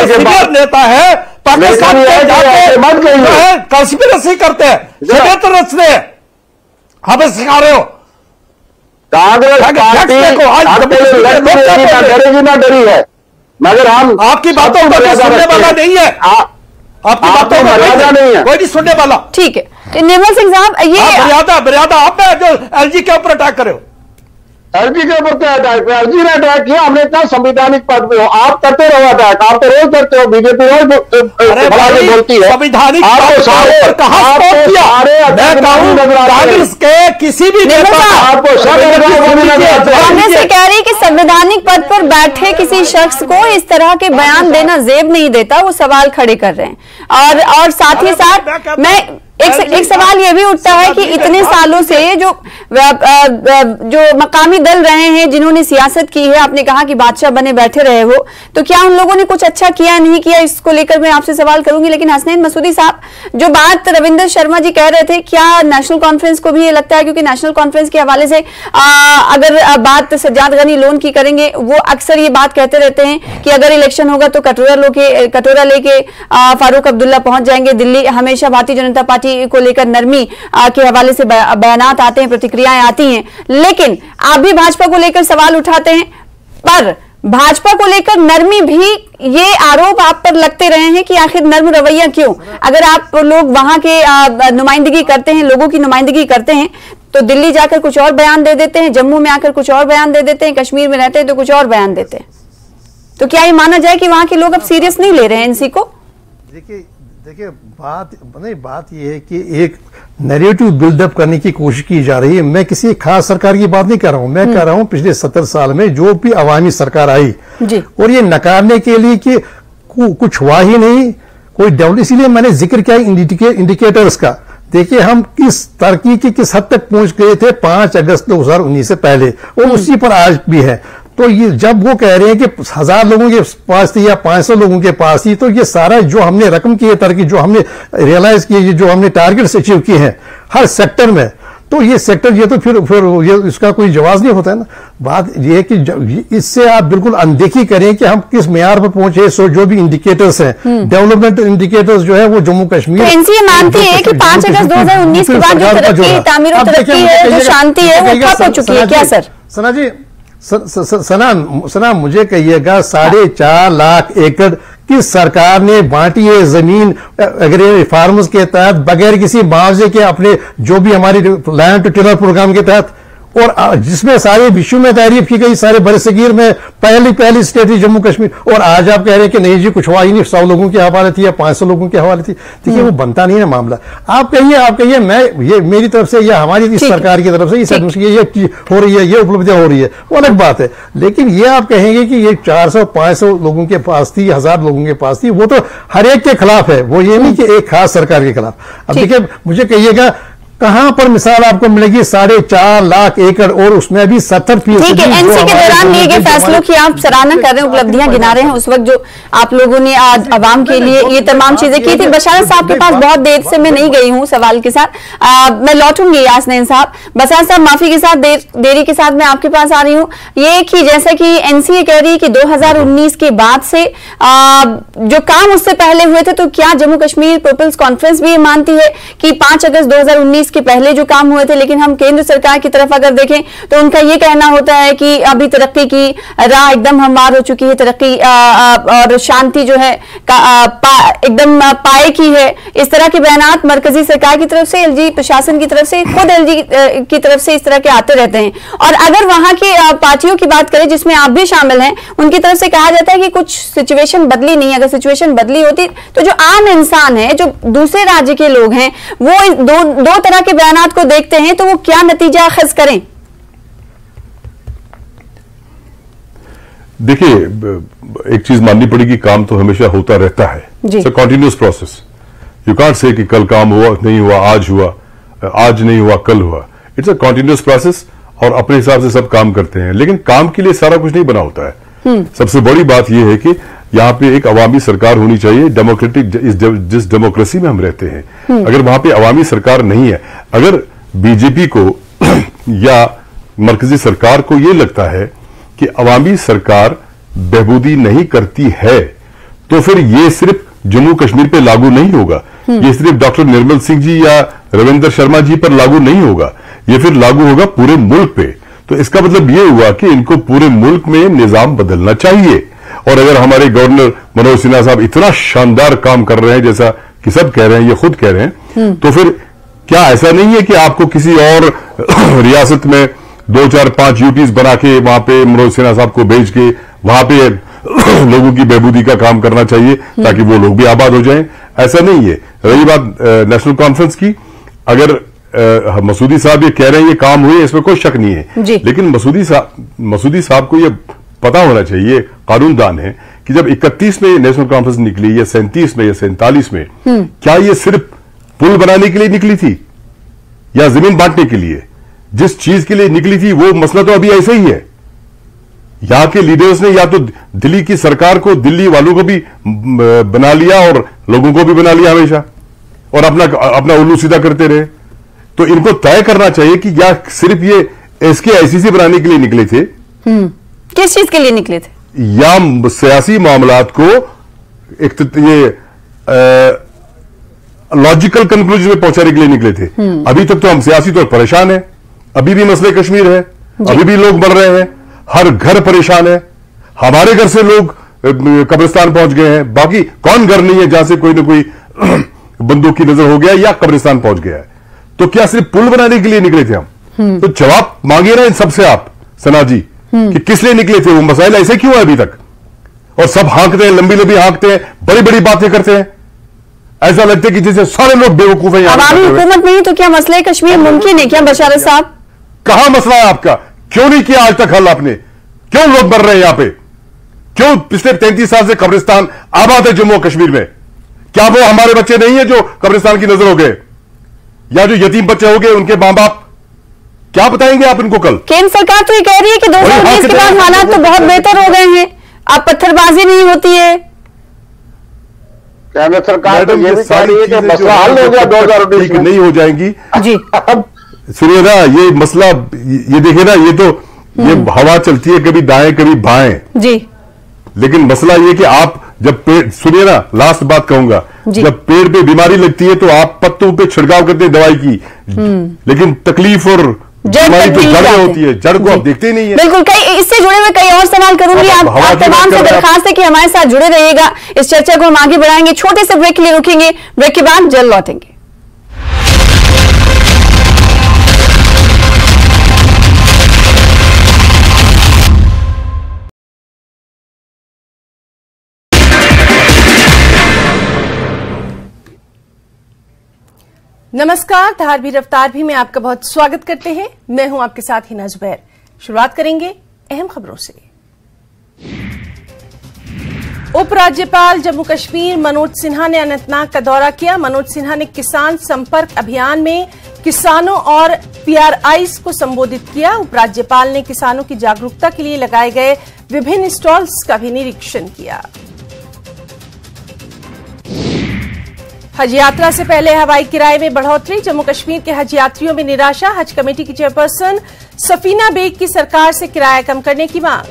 Speaker 5: सीनियर नेता है, पाकिस्तान कंस्पिरेसी करते हैं, षड्यंत्र रचते हैं, हमें सिखा रहे हो। कांग्रेस पार्टी डरेगी ना डरी है, मगर हम आपकी बातों को सुनने वाला नहीं है, आपकी बातों मर्यादा नहीं है, कोई नहीं सुनने वाला।
Speaker 1: ठीक है निर्मल सिंह साहब, ये
Speaker 5: मर्यादा आप जो एलजी के ऊपर अटैक करे हो।
Speaker 4: एलजी के ऊपर क्या अटैक? एलजी ने अटैक किया, हमने कहा संवैधानिक पद पे हो, आप करते रहो अटैक, आप तो रोज करते हो, बीजेपी रोज बोलती है संवैधानिक।
Speaker 5: कांग्रेस के किसी भी नेता
Speaker 4: आपको
Speaker 1: कांग्रेस ये कह रही है कि संवैधानिक पद पर बैठे किसी शख्स को इस तरह के बयान देना जेब नहीं देता, वो सवाल खड़े कर रहे हैं। और साथ ही साथ मैं एक सवाल ये भी उठता है कि इतने सालों से जो मकामी दल रहे हैं, जिन्होंने सियासत की है, आपने कहा कि बादशाह बने बैठे रहे हो, तो क्या उन लोगों ने कुछ अच्छा किया नहीं किया, इसको लेकर मैं आपसे सवाल करूंगी। लेकिन हसनैन मसूदी साहब, जो बात रविंद्र शर्मा जी कह रहे थे, क्या नेशनल कॉन्फ्रेंस को भी ये लगता है, क्योंकि नेशनल कॉन्फ्रेंस के हवाले से अगर बात सज्जाद गनी लोन की करेंगे, वो अक्सर ये बात कहते रहते हैं कि अगर इलेक्शन होगा तो कटोरा लेके फारूक अब्दुल्ला पहुंच जाएंगे दिल्ली। हमेशा भारतीय जनता पार्टी को लेकर नरमी के हवाले से बयानात आते हैं, प्रतिक्रियाएं आती हैं, लेकिन आप भी भाजपा को लेकर सवाल उठाते हैं। पर भाजपा को लेकर नरमी भी, ये आरोप आप पर लगते रहे हैं कि आखिर नर्म रवैया क्यों? अगर आप लोग वहां के नुमाइंदगी करते हैं, लोगों की नुमाइंदगी करते हैं, तो दिल्ली जाकर कुछ और बयान दे देते हैं, जम्मू में आकर कुछ और बयान दे देते हैं, कश्मीर में रहते हैं तो कुछ और बयान देते हैं। तो क्या ये माना जाए कि वहां के लोग अब सीरियस नहीं ले रहे हैं एनसी को?
Speaker 3: देखिए, देखिए बात यह है कि एक नैरेटिव बिल्डअप करने की कोशिश की जा रही है। मैं किसी खास सरकार की बात नहीं कर रहा हूं, मैं कह रहा हूं पिछले 70 साल में जो भी अवामी सरकार आई
Speaker 1: जी।
Speaker 3: और ये नकारने के लिए कि कुछ हुआ ही नहीं, कोई डेवलप, इसीलिए मैंने जिक्र किया इंडिकेटर्स का। देखिए हम किस तरक्की की किस हद तक पहुंच गए थे 5 अगस्त 2019 से पहले, और उसी पर आज भी है। तो ये जब वो कह रहे हैं कि 1000 लोगों के पास थी या 500 लोगों के पास थी, तो ये सारा जो हमने रकम की है, तरक्की जो हमने रियलाइज की है, जो हमने टारगेट्स अचीव किए हैं हर सेक्टर में, तो ये सेक्टर ये तो फिर ये इसका कोई जवाब नहीं होता है ना। बात ये है कि इससे आप बिल्कुल अनदेखी करें कि हम किस मेयार पर पहुंचे। सो जो भी इंडिकेटर्स हैं, डेवलपमेंट इंडिकेटर्स जो है वो जम्मू कश्मीर,
Speaker 1: तो एनसीए मानती है कि 5 अगस्त 2019 के बाद जो तरक्की, तामीर और तरक्की है, जो शांति है, वो ठप हो चुकी है क्या सर?
Speaker 3: सना जी, सना मुझे कहिएगा 4.5 लाख एकड़ किस सरकार ने बांटी है जमीन एग्री फार्मर्स के तहत बगैर किसी मुआवजे के, अपने जो भी हमारी लैंड टू टिलर प्रोग्राम के तहत, और जिसमें सारे विश्व में तारीफ की गई, सारे बरसगीर में पहली स्टेट थी जम्मू कश्मीर, और आज आप कह रहे हैं कि नहीं जी कुछ हुआ ही नहीं, 100 लोगों के हवाले थी या 500 लोगों के हवाले थी। देखिए वो बनता नहीं है मामला। आप कहिए मैं ये मेरी तरफ से या हमारी इस सरकार की तरफ से इस ये चीज हो रही है, ये उपलब्धियां हो रही है, वो अलग बात है। लेकिन ये आप कहेंगे कि ये 400-500 लोगों के पास थी, 1000 लोगों के पास थी, वो तो हर एक के खिलाफ है, वो ये नहीं कि एक खास सरकार के खिलाफ। अब देखिए मुझे कहिएगा कहां पर मिसाल आपको मिलेगी 4.5 लाख एकड़, और उसमें भी 70%।
Speaker 1: ठीक है, एनसी के दौरान लिए गए फैसलों की आप सराहना कर रहे हैं, उपलब्धियां गिना रहे हैं। उस वक्त जो आप लोगों ने आज अवाम के लिए ये तमाम चीजें की थी। बशारत साहब के पास बहुत देर से मैं नहीं गई हूं सवाल के साथ, मैं लौटूंगी यासनीन साहब। बशारत साहब माफी के साथ देरी के साथ मैं आपके पास आ रही हूँ। ये कि जैसा कि एनसीए कह रही है कि 2019 के बाद से जो काम उससे पहले हुए थे, तो क्या जम्मू कश्मीर पीपल्स कॉन्फ्रेंस भी ये मानती है कि 5 अगस्त 2019 के पहले जो काम हुए थे, लेकिन हम केंद्र सरकार की तरफ अगर देखें तो उनका यह कहना होता है कि अभी तरक्की की राह एकदम हमवार हो चुकी है, तरक्की और शांति जो है एकदम पाए की है। इस तरह के बयानात मरकजी सरकार की तरफ से, एलजी प्रशासन की तरफ से, खुद एलजी की तरफ से इस तरह के आते रहते हैं। और अगर वहां की पार्टियों की बात करें जिसमें आप भी शामिल हैं, उनकी तरफ से कहा जाता है कि कुछ सिचुएशन बदली नहीं। अगर सिचुएशन बदली होती तो जो आम इंसान है, जो दूसरे राज्य के लोग हैं, वो दो तरह के बयानात को देखते हैं, तो वो क्या नतीजा अखज़ करें?
Speaker 2: देखिए एक चीज माननी पड़ेगी, काम तो हमेशा होता रहता है, it's a continuous process. You can't say कि कल काम हुआ नहीं हुआ, आज नहीं हुआ कल हुआ। इट्स अ कंटिन्यूअस प्रोसेस, और अपने हिसाब से सब काम करते हैं, लेकिन काम के लिए सारा कुछ नहीं बना होता है। सबसे बड़ी बात यह है कि यहाँ पे एक अवामी सरकार होनी चाहिए, डेमोक्रेटिक, जिस डेमोक्रेसी में हम रहते हैं। अगर वहां पे अवामी सरकार नहीं है, अगर बीजेपी को या मरकजी सरकार को यह लगता है कि अवामी सरकार बहबूदी नहीं करती है, तो फिर ये सिर्फ जम्मू कश्मीर पे लागू नहीं होगा, ये सिर्फ डॉक्टर निर्मल सिंह जी या रविंद्र शर्मा जी पर लागू नहीं होगा, ये फिर लागू होगा पूरे मुल्क पे। तो इसका मतलब ये हुआ कि इनको पूरे मुल्क में निजाम बदलना चाहिए। और अगर हमारे गवर्नर मनोज सिन्हा साहब इतना शानदार काम कर रहे हैं, जैसा कि सब कह रहे हैं, ये खुद कह रहे हैं, तो फिर क्या ऐसा नहीं है कि आपको किसी और रियासत में 2, 4, 5 यूटीज बना के वहां पे मनोज सिन्हा साहब को भेज के वहां पे लोगों की बहबूदी का काम करना चाहिए, ताकि वो लोग भी आबाद हो जाएं? ऐसा नहीं है। रही बात नेशनल कॉन्फ्रेंस की, अगर मसूदी साहब ये कह रहे हैं ये काम हुए, इसमें कोई शक नहीं है, लेकिन मसूदी साहब को ये पता होना चाहिए, कानूनदान है, कि जब 31 में नेशनल कॉन्फ्रेंस निकली या 37 में या 47 में, क्या ये सिर्फ पुल बनाने के लिए निकली थी या जमीन बांटने के लिए? जिस चीज के लिए निकली थी वो मसला तो अभी ऐसा ही है। यहां के लीडर्स ने या तो दिल्ली की सरकार को, दिल्ली वालों को भी बना लिया और लोगों को भी बना लिया हमेशा, और अपना उल्लू सीधा करते रहे। तो इनको तय करना चाहिए कि या सिर्फ ये इसके आईसीसी बनाने के लिए निकले थे,
Speaker 1: किस चीज के लिए निकले थे,
Speaker 2: या सियासी मामलात को ये लॉजिकल कंक्लूजन में पहुंचाने के लिए निकले थे। अभी तक तो हम सियासी तौर पर परेशान हैं, अभी भी मसले कश्मीर है, अभी भी लोग मर रहे हैं, हर घर परेशान है। हमारे घर से लोग कब्रिस्तान पहुंच गए हैं, बाकी कौन घर नहीं है जहां से कोई ना कोई बंदूक की नजर हो गया या कब्रिस्तान पहुंच गया है। तो क्या सिर्फ पुल बनाने के लिए निकले थे हम? तो जवाब मांगे ना इन सबसे आप, सना जी, कि किस लिए निकले थे, वो मसाइल ऐसे क्यों है अभी तक? और सब हाँकते हैं, लंबी लंबी हाँकते हैं, बड़ी बड़ी बातें करते हैं। ऐसा लगता है कि जैसे सारे लोग बेवकूफ हैं।
Speaker 1: अवामी हुकूमत नहीं तो क्या मसले कश्मीर मुमकिन है क्या बशारत साहब?
Speaker 2: कहां मसला है आपका? क्यों नहीं किया आज तक हल आपने? क्यों लोग मर रहे हैं यहां पे? क्यों पिछले 33 साल से कब्रिस्तान आबाद है जम्मू और कश्मीर में? क्या वो हमारे बच्चे नहीं है जो कब्रिस्तान की नजर हो गए, या जो यतीम बच्चे हो गए उनके मां बाप? क्या बताएंगे आप इनको कल? केंद्र
Speaker 1: सरकार तो ये कह रही है कि 2019 के बाद हालात तो बहुत बेहतर हो गए हैं, अब पत्थरबाजी नहीं होती है।
Speaker 4: केंद्र सरकार तो ये भी कह रही है कि मसला हल हो गया 2019 में।
Speaker 2: नहीं हो जाएंगी
Speaker 1: जी।
Speaker 2: सुनिए ना, ये मसला, ये देखिए ना, ये तो ये हवा चलती है कभी दाएं कभी बाएं
Speaker 1: जी, लेकिन
Speaker 2: मसला ये कि आप जब पेड़, सुनिए ना, लास्ट बात कहूंगा, जब पेड़ पे बीमारी लगती है तो आप पत्तों पे छिड़काव करते हैं दवाई की, लेकिन तकलीफ और बीमारी तो जड़ में होती है, जड़ को आप देखते ही नहीं है।
Speaker 1: बिल्कुल, कई इससे जुड़े हुए कई और सवाल करूंगी। आप तमाम से दरखास्त है कि हमारे साथ जुड़े रहिएगा, इस चर्चा को हम आगे बढ़ाएंगे। छोटे से ब्रेक के लिए रुकेंगे, ब्रेक के बाद जल्द लौटेंगे।
Speaker 6: नमस्कार, धारवी रफ्तार भी में आपका बहुत स्वागत करते हैं। मैं हूं आपके साथ हिना जुबैर। शुरुआत करेंगे अहम खबरों से। उपराज्यपाल जम्मू कश्मीर मनोज सिन्हा ने अनंतनाग का दौरा किया। मनोज सिन्हा ने किसान संपर्क अभियान में किसानों और पीआरआईज को संबोधित किया। उपराज्यपाल ने किसानों की जागरूकता के लिए लगाए गए विभिन्न स्टॉल्स का भी निरीक्षण किया। हज यात्रा से पहले हवाई किराए में बढ़ोतरी, जम्मू कश्मीर के हज यात्रियों में निराशा। हज कमेटी की चेयरपर्सन सफीना बेग की सरकार से किराया कम करने की मांग।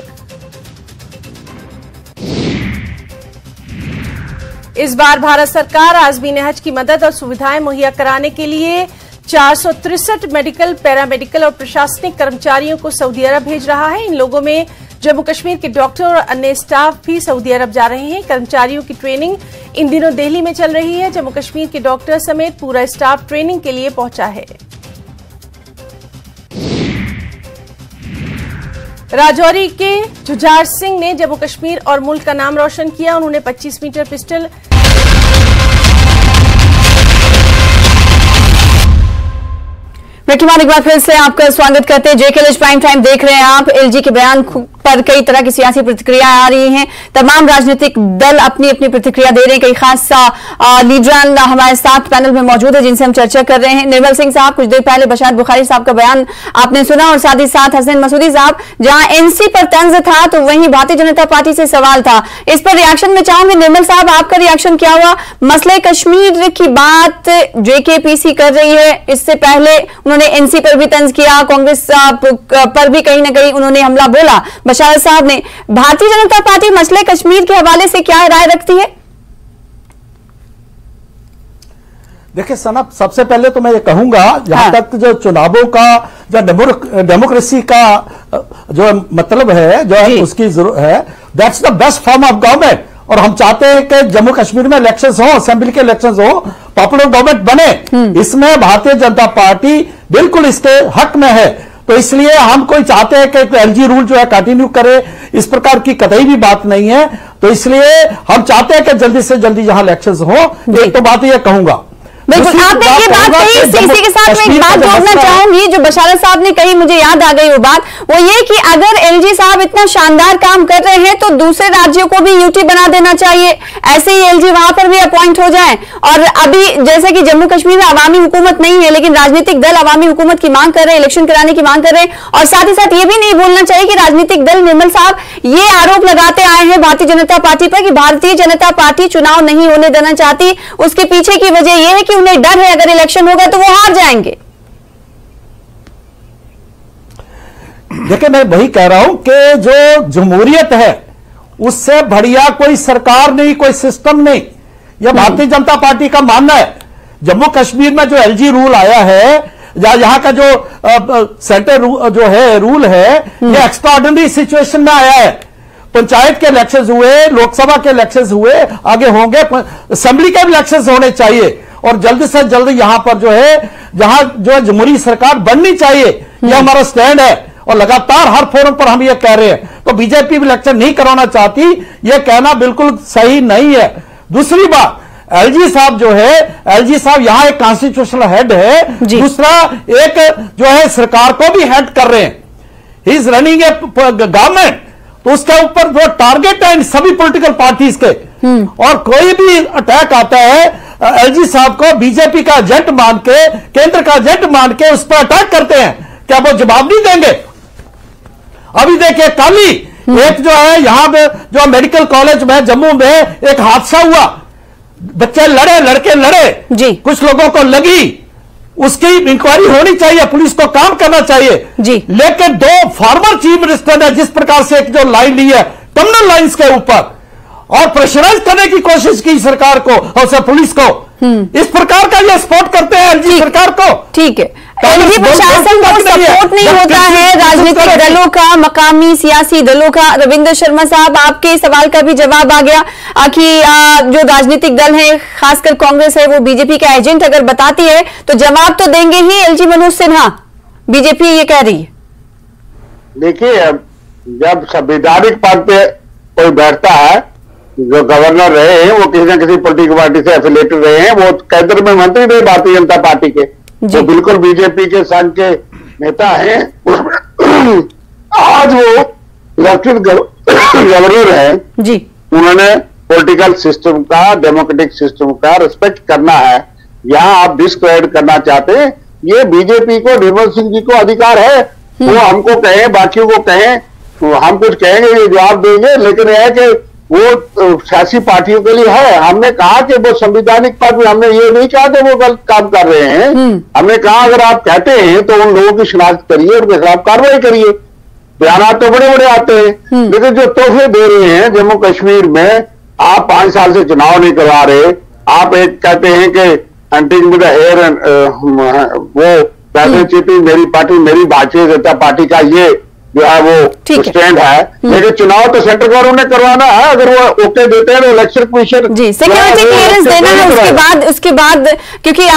Speaker 6: इस बार भारत सरकार आज़मीन हज की मदद और सुविधाएं मुहैया कराने के लिए 463 मेडिकल, पैरामेडिकल और प्रशासनिक कर्मचारियों को सऊदी अरब भेज रहा है। इन लोगों में जम्मू कश्मीर के डॉक्टर और अन्य स्टाफ भी सऊदी अरब जा रहे हैं। कर्मचारियों की ट्रेनिंग इन दिनों दिल्ली में चल रही है। जम्मू कश्मीर के डॉक्टर समेत पूरा स्टाफ ट्रेनिंग के लिए पहुंचा है। राजौरी के जुझार सिंह ने जम्मू कश्मीर और मुल्क का नाम रोशन किया। उन्होंने 25 मीटर पिस्टल
Speaker 1: एक बार फिर से आपका स्वागत करते हैं। जेकेएलएच प्राइम टाइम देख रहे हैं आप। एलजी के बयान पर कई तरह की सियासी प्रतिक्रिया आ रही हैं। तमाम राजनीतिक दल अपनी अपनी प्रतिक्रिया दे रहे हैं। कई खास लीडरान हमारे साथ पैनल में मौजूद है जिनसे हम चर्चा कर रहे हैं। निर्मल सिंह साहब, कुछ देर पहले बशारत बुखारी साहब का बयान आपने सुना, और साथ ही साथ हसन मसूदी साहब, जहां एनसी पर तंज था तो वहीं भारतीय जनता पार्टी से सवाल था। इस पर रिएक्शन में चाहूंगी। निर्मल साहब, आपका रिएक्शन क्या हुआ? मसले कश्मीर की बात जेकेपीसी कर रही है, इससे पहले उन्होंने एनसी पर भी तंज किया, कांग्रेस पर भी कहीं ना कहीं उन्होंने हमला बोला। बशारत साहब ने, भारतीय जनता पार्टी मसले कश्मीर के हवाले से क्या राय रखती है?
Speaker 5: देखिए सना, सबसे पहले तो मैं ये कहूंगा, जहां तक जो चुनावों का, जो डेमोक्रेसी का जो मतलब है, जो उसकी जरूरत है, that's the best form of government. और हम चाहते हैं कि जम्मू कश्मीर में इलेक्शंस हो, असेंबली के इलेक्शंस हो, पॉपुलर गवर्नमेंट बने। इसमें भारतीय जनता पार्टी बिल्कुल इसके हक में है। तो इसलिए हम कोई चाहते हैं कि एलजी रूल जो है कंटिन्यू करे, इस प्रकार की कतई भी बात नहीं है। तो इसलिए हम चाहते हैं कि जल्दी से जल्दी यहां इलेक्शंस हो। एक तो बात यह कहूंगा।
Speaker 1: बिल्कुल, आपने ये बात कही, इसी के साथ मैं एक बात जोड़ना चाहूंगी जो बशारत साहब ने कही, मुझे याद आ गई वो बात, वो ये कि अगर एलजी साहब इतना शानदार काम कर रहे हैं तो दूसरे राज्यों को भी यूटी बना देना चाहिए, ऐसे ही एलजी वहां पर भी अपॉइंट हो जाए। और अभी जैसे कि जम्मू कश्मीर में अवामी हुकूमत नहीं है, लेकिन राजनीतिक दल अवामी हुकूमत की मांग कर रहे हैं, इलेक्शन कराने की मांग कर रहे हैं। और साथ ही साथ ये भी नहीं भूलना चाहिए कि राजनीतिक दल, निर्मल साहब, ये आरोप लगाते आए हैं भारतीय जनता पार्टी पर कि भारतीय जनता पार्टी चुनाव नहीं होने देना चाहती। उसके पीछे की वजह यह है कि उन्हें डर है अगर इलेक्शन होगा तो वो हार जाएंगे।
Speaker 5: देखिए, मैं वही कह रहा हूं कि जो जमहूरियत है उससे बढ़िया कोई सरकार नहीं, कोई सिस्टम नहीं। यह भारतीय जनता पार्टी का मानना है। जम्मू कश्मीर में जो एलजी रूल आया है, या यहां का जो सेंटर जो है रूल है, यह एक्स्ट्राऑर्डिनरी सिचुएशन में आया है। पंचायत के इलेक्शंस हुए, लोकसभा के इलेक्शंस हुए, आगे होंगे, असेंबली के भी इलेक्शंस होने चाहिए। और जल्द से जल्द यहां पर जो है, जहां जो जमहूरी सरकार बननी चाहिए, यह हमारा स्टैंड है। और लगातार हर फोरम पर हम ये कह रहे हैं। तो बीजेपी भी इलेक्शन नहीं कराना चाहती, यह कहना बिल्कुल सही नहीं है। दूसरी बात, एलजी साहब जो है, एलजी साहब यहाँ एक कॉन्स्टिट्यूशनल हेड है, दूसरा एक जो है सरकार को भी हेड कर रहे हैं, he is running A government, तो उसके ऊपर वो टारगेट है सभी पॉलिटिकल पार्टीज के। और कोई भी अटैक आता है एलजी साहब को बीजेपी का एजेंट मान के, केंद्र का एजेंट मान के उस पर अटैक करते हैं, क्या वो जवाब नहीं देंगे? अभी देखिए कल ही एक जो है यहां पे जो मेडिकल कॉलेज में जम्मू में एक हादसा हुआ, बच्चे लड़े, लड़के लड़े जी, कुछ लोगों को लगी, उसकी इंक्वायरी होनी चाहिए, पुलिस को काम करना चाहिए जी। लेकिन दो फॉर्मर चीफ मिनिस्टर ने जिस प्रकार से एक जो लाइन ली है टर्मिनल लाइंस के ऊपर और प्रेशराइज करने की कोशिश की सरकार को और पुलिस को, इस प्रकार का ये सपोर्ट करते हैं एलजी सरकार को। ठीक है, एलजी प्रशासन को सपोर्ट नहीं होता है राजनीतिक दलों का, मकामी सियासी दलों का। रविंद्र शर्मा साहब, आपके सवाल का भी जवाब आ गया कि जो राजनीतिक दल है, खासकर कांग्रेस है, वो बीजेपी का एजेंट अगर बताती है तो जवाब तो देंगे ही एलजी मनोज सिन्हा, बीजेपी ये कह रही है।
Speaker 4: देखिए, जब संवैधानिक पद पे कोई बैठता है, जो गवर्नर रहे हैं वो किसी न किसी पॉलिटिकल पार्टी से एफिलेटेड रहे हैं, वो केंद्र में मंत्री रहे भारतीय जनता पार्टी के, जो बिल्कुल बीजेपी के संघ के नेता हैं। आज वो इलेक्टेड गवर्नर है जी, उन्होंने पॉलिटिकल सिस्टम का, डेमोक्रेटिक सिस्टम का रिस्पेक्ट करना है। यहाँ आप डिस्क्रेडिट करना चाहते हैं, ये बीजेपी को, निर्मल सिंह जी को अधिकार है, वो हमको कहें, बाकियों को कहें, हम कुछ कहेंगे, ये जवाब देंगे, लेकिन यह है कि वो सियासी पार्टियों के लिए है। हमने कहा कि वो संवैधानिक पद में, हमने ये नहीं कहा कि वो गलत काम कर रहे हैं, हमने कहा अगर आप कहते हैं तो उन लोगों की शिनाख्त करिए, उनके खिलाफ कार्रवाई करिए। बयान तो बड़े बड़े आते हैं, लेकिन जो तोहफे दे रहे हैं जम्मू कश्मीर में, आप 5 साल से चुनाव नहीं करवा रहे, आप एक कहते हैं कि हंटिंग विद हेयर, वो पैसे चीटी, मेरी पार्टी, मेरी भारतीय जनता पार्टी का ये जो है वो स्टैंड है, लेकिन चुनाव तो सेंट्रल गवर्नमेंट ने करवाना है। अगर वो ओके देते हैं तो इलेक्शन कमीशन
Speaker 1: जी सिक्योरिटी क्लियरेंस देना है। उसके बाद क्योंकि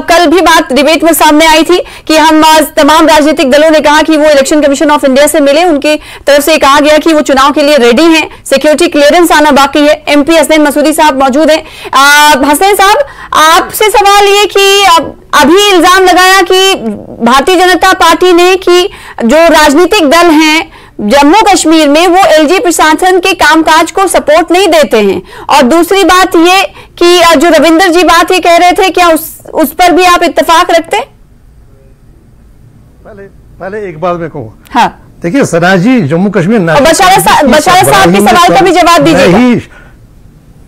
Speaker 1: कल भी बात डिबेट में सामने आई थी कि हम तमाम राजनीतिक दलों ने कहा कि वो इलेक्शन कमीशन ऑफ इंडिया से मिले, उनकी तरफ से कहा गया कि वो चुनाव के लिए रेडी हैं, सिक्योरिटी क्लियरेंस आना बाकी है। MP हसनैन मसूदी साहब मौजूद हैं। हसनैन साहब, आपसे सवाल ये कि अभी इल्जाम लगाया कि भारतीय जनता पार्टी ने कि जो राजनीतिक दल हैं जम्मू कश्मीर में वो एलजी प्रशासन के कामकाज को सपोर्ट नहीं देते हैं, और दूसरी बात ये कि जो रविंदर जी बात ये कह रहे थे, क्या उस पर भी आप इत्तेफाक रखते?
Speaker 3: पहले एक बात मैं कहूँ,
Speaker 1: हाँ
Speaker 3: देखिए सना जी, जम्मू कश्मीर
Speaker 1: बशारत साहब के सवाल का भी जवाब दीजिए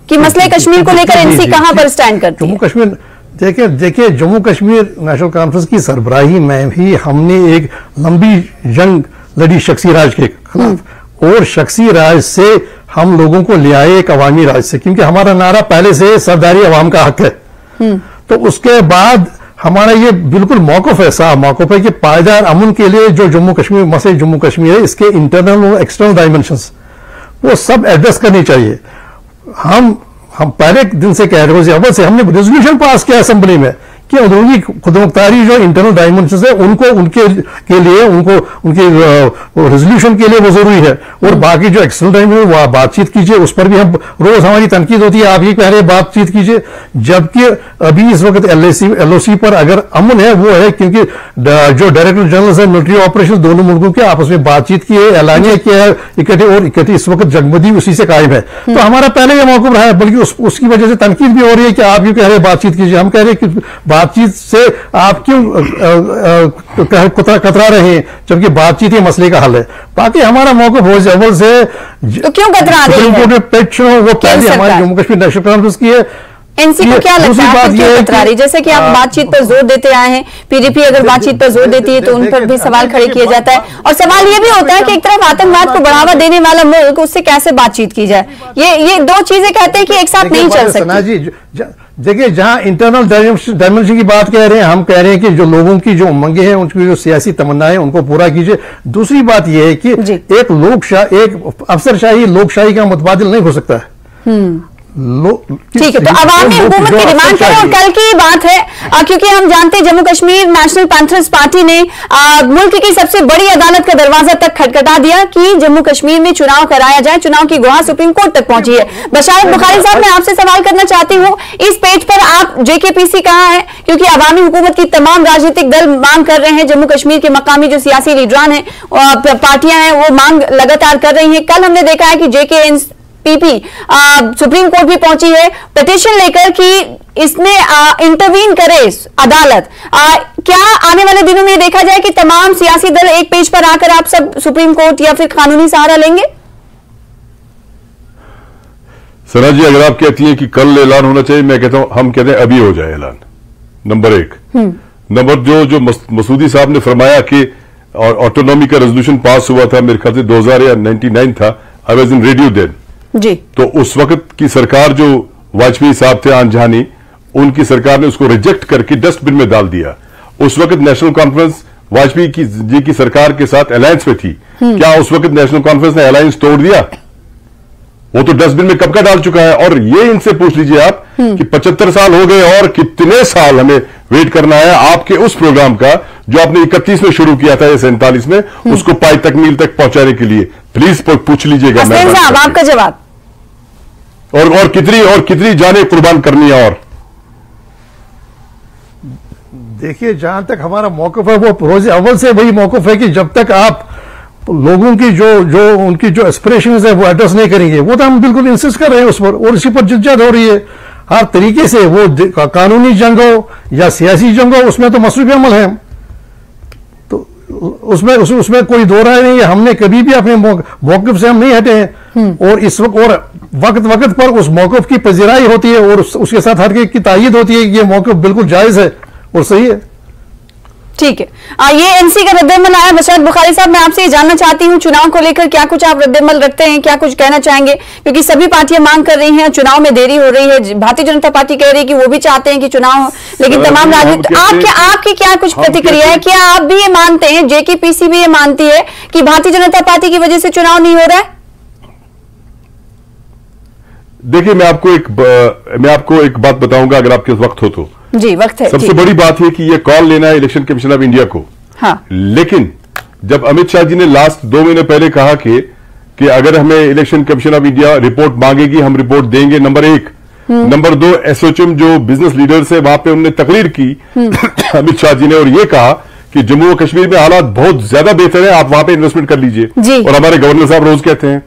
Speaker 1: कि मसले कश्मीर को लेकर एनसी कहां पर स्टैंड करती है।
Speaker 3: जम्मू कश्मीर देखिए जम्मू कश्मीर नेशनल कॉन्फ्रेंस की सरबराही में भी हमने एक लंबी जंग लड़ी शख्सी राज के खिलाफ, और शख्सी राज से हम लोगों को ले आए एक अवामी राज से, क्योंकि हमारा नारा पहले से सरदारी अवाम का हक है। तो उसके बाद हमारा ये बिल्कुल मौक़िफ़ है, साफ मौक़िफ़ है कि पायदार अमन के लिए जो जम्मू कश्मीर, मसले जम्मू कश्मीर है, इसके इंटरनल और एक्सटर्नल डायमेंशंस वो सब एड्रेस करनी चाहिए। हम पहले दिन से कह रहे हैं, अव्वल से हमने रेजोल्यूशन पास किया असेंबली में कि अंदरूनी खुदमुख्तारी जो इंटरनल डायमेंशंस है उनको, उनके के लिए, उनके रेजोल्यूशन के लिए वो जरूरी है, और बाकी जो एक्सटर्नल डायमेंशन वो बातचीत कीजिए, उस पर भी हम रोज हमारी तनकीद होती है, आप ये कह रहे हैं बातचीत कीजिए, जबकि अभी इस वक्त LOC पर अगर अमन है वो है क्योंकि जो डायरेक्टर जनरल है मिलिट्री ऑपरेशन दोनों मुल्कों के आपस में बातचीत की है, ऐलानिया किया है इकट्ठे, और इकट्ठे इस वक्त जगमदी उसी से कायम है। तो हमारा पहले यह मौक़िफ़ रहा है, बल्कि उसकी वजह से तनकीद भी हो रही है कि आप ये कह रहे हैं बातचीत कीजिए, हम कह रहे हैं कि बातचीत से आप क्यों कतरा रहे हैं, जबकि बातचीत ही मसले का हल है। बाकी हमारा मौक़िफ़ अव्वल से
Speaker 1: तो क्यों कतरा रहे हैं?
Speaker 3: वो पहले हमारी जम्मू कश्मीर नेशनल कॉन्फ्रेंस की है।
Speaker 1: एनसी को क्या लगता है क्यों कतरा रही? जैसे कि आप बातचीत पर जोर देते आए हैं, PDP अगर बातचीत पर जोर देती है तो उन पर भी सवाल खड़े किया जाता है, और सवाल ये भी होता है कि एक तरफ आतंकवाद को बढ़ावा देने वाला मुल्क, उससे कैसे बातचीत की जाए। ये दो चीजें कहते हैं कि एक साथ नहीं चल सकती।
Speaker 3: देखिए, जहां इंटरनल डायमेंशन की बात कह रहे हैं, हम कह रहे हैं कि जो लोगों की जो उमंगे हैं, उनकी जो सियासी तमन्नाएं हैं, उनको पूरा कीजिए। दूसरी बात यह है कि एक अफसरशाही लोकशाही का मुतबादिल नहीं हो सकता है।
Speaker 1: ठीक है, तो अवामी हुकूमत की डिमांड करें। और कल की बात है, क्योंकि हम जानते हैं Jammu Kashmir national panthers party ने मुल्क की सबसे बड़ी अदालत का दरवाजा तक खटखटा दिया कि जम्मू कश्मीर में चुनाव कराया जाए। चुनाव की गुहार सुप्रीम कोर्ट तक पहुंची है। बशारत बुखारी साहब, मैं आपसे सवाल करना चाहती हूं, इस पेज पर आप जेकेपीसी कहां है? क्योंकि अवामी हुकूमत की तमाम राजनीतिक दल मांग कर रहे हैं, जम्मू कश्मीर के मकामी जो सियासी लीडरान है, पार्टियां हैं, वो मांग लगातार कर रही है। कल हमने देखा है कि जेकेएनपीपी सुप्रीम कोर्ट भी पहुंची है पिटीशन लेकर कि इसमें इंटरवीन करे अदालत। क्या आने वाले दिनों में देखा जाए कि तमाम सियासी दल एक पेज पर आकर आप सब सुप्रीम कोर्ट या फिर कानूनी सहारा लेंगे?
Speaker 2: सना जी, अगर आप कहती हैं कि कल ऐलान होना चाहिए, मैं कहता हूं हम कहते हैं अभी हो जाए ऐलान, नंबर एक। नंबर जो मसूदी साहब ने फरमाया कि ऑटोनॉमी का रेजोल्यूशन पास हुआ था, मेरे ख्याल से 2099 था, I was in radio then
Speaker 1: जी।
Speaker 2: तो उस वक्त की सरकार जो वाजपेयी साहब थे आंजहानी, उनकी सरकार ने उसको रिजेक्ट करके डस्टबिन में डाल दिया। उस वक्त नेशनल कॉन्फ्रेंस वाजपेयी जी की सरकार के साथ अलायंस में थी। क्या उस वक्त नेशनल कॉन्फ्रेंस ने अलायंस तोड़ दिया? वो तो डस्टबिन में कब का डाल चुका है। और ये इनसे पूछ लीजिए आप कि 75 साल हो गए और कितने साल हमें वेट करना है आपके उस प्रोग्राम का जो आपने 31 में शुरू किया था या 47 में, उसको पाई तकमील तक पहुंचाने के लिए। प्लीज पूछ लीजिएगा
Speaker 1: साहब आपका जवाब।
Speaker 2: और कितनी जाने कुर्बान करनी है। और
Speaker 3: देखिए, जहां तक हमारा मौकफ है, वो रोज अव्वल से वही मौकफ है कि जब तक आप लोगों की जो उनकी जो एस्पिरेशंस है वो एड्रेस नहीं करेंगे, वो तो हम बिल्कुल इंसिस्ट कर रहे हैं उस पर, और इसी पर जिद्दत हो रही है हर तरीके से। वो कानूनी जंग हो या सियासी जंग हो, उसमें तो मसरूफ अमल है, तो उसमें कोई दो राय नहीं है। हमने कभी भी अपने मौकफ से हम नहीं हटे हैं, और इस वक्त पर उस मौकफ की पजीराई होती है और उसके साथ हर एक की तायीद होती है कि ये मौकफ बिल्कुल जायज है और सही है।
Speaker 1: ठीक है, ये एनसी का रद्दअमल आया। बशारत बुखारी साहब, मैं आपसे ये जानना चाहती हूं, चुनाव को लेकर क्या कुछ आप रद्दअमल रखते हैं, क्या कुछ कहना चाहेंगे? क्योंकि सभी पार्टियां मांग कर रही हैं, चुनाव में देरी हो रही है। भारतीय जनता पार्टी कह रही है कि वो भी चाहते हैं कि चुनाव हो, लेकिन तमाम राजनीतिक आपकी क्या कुछ प्रतिक्रिया है? क्या आप भी ये मानते हैं, जेकेपीसी भी ये मानती है कि भारतीय जनता पार्टी की वजह से चुनाव नहीं हो रहा है?
Speaker 2: देखिए, मैं आपको एक बात बताऊंगा, अगर आपके वक्त हो तो।
Speaker 1: जी, वक्त है।
Speaker 2: सबसे बड़ी बात है कि ये कॉल लेना है इलेक्शन कमीशन ऑफ इंडिया को।
Speaker 1: हाँ।
Speaker 2: लेकिन जब अमित शाह जी ने लास्ट 2 महीने पहले कहा कि अगर हमें election commission of India report मांगेगी, हम रिपोर्ट देंगे, नंबर 1। नंबर 2, एसओएचएम जो बिजनेस लीडर्स है, वहां पे उन्होंने तकरीर की अमित शाह जी ने, और ये कहा कि जम्मू और कश्मीर में हालात बहुत ज्यादा बेहतर है, आप वहां पे इन्वेस्टमेंट कर लीजिए। और हमारे गवर्नर साहब रोज कहते हैं।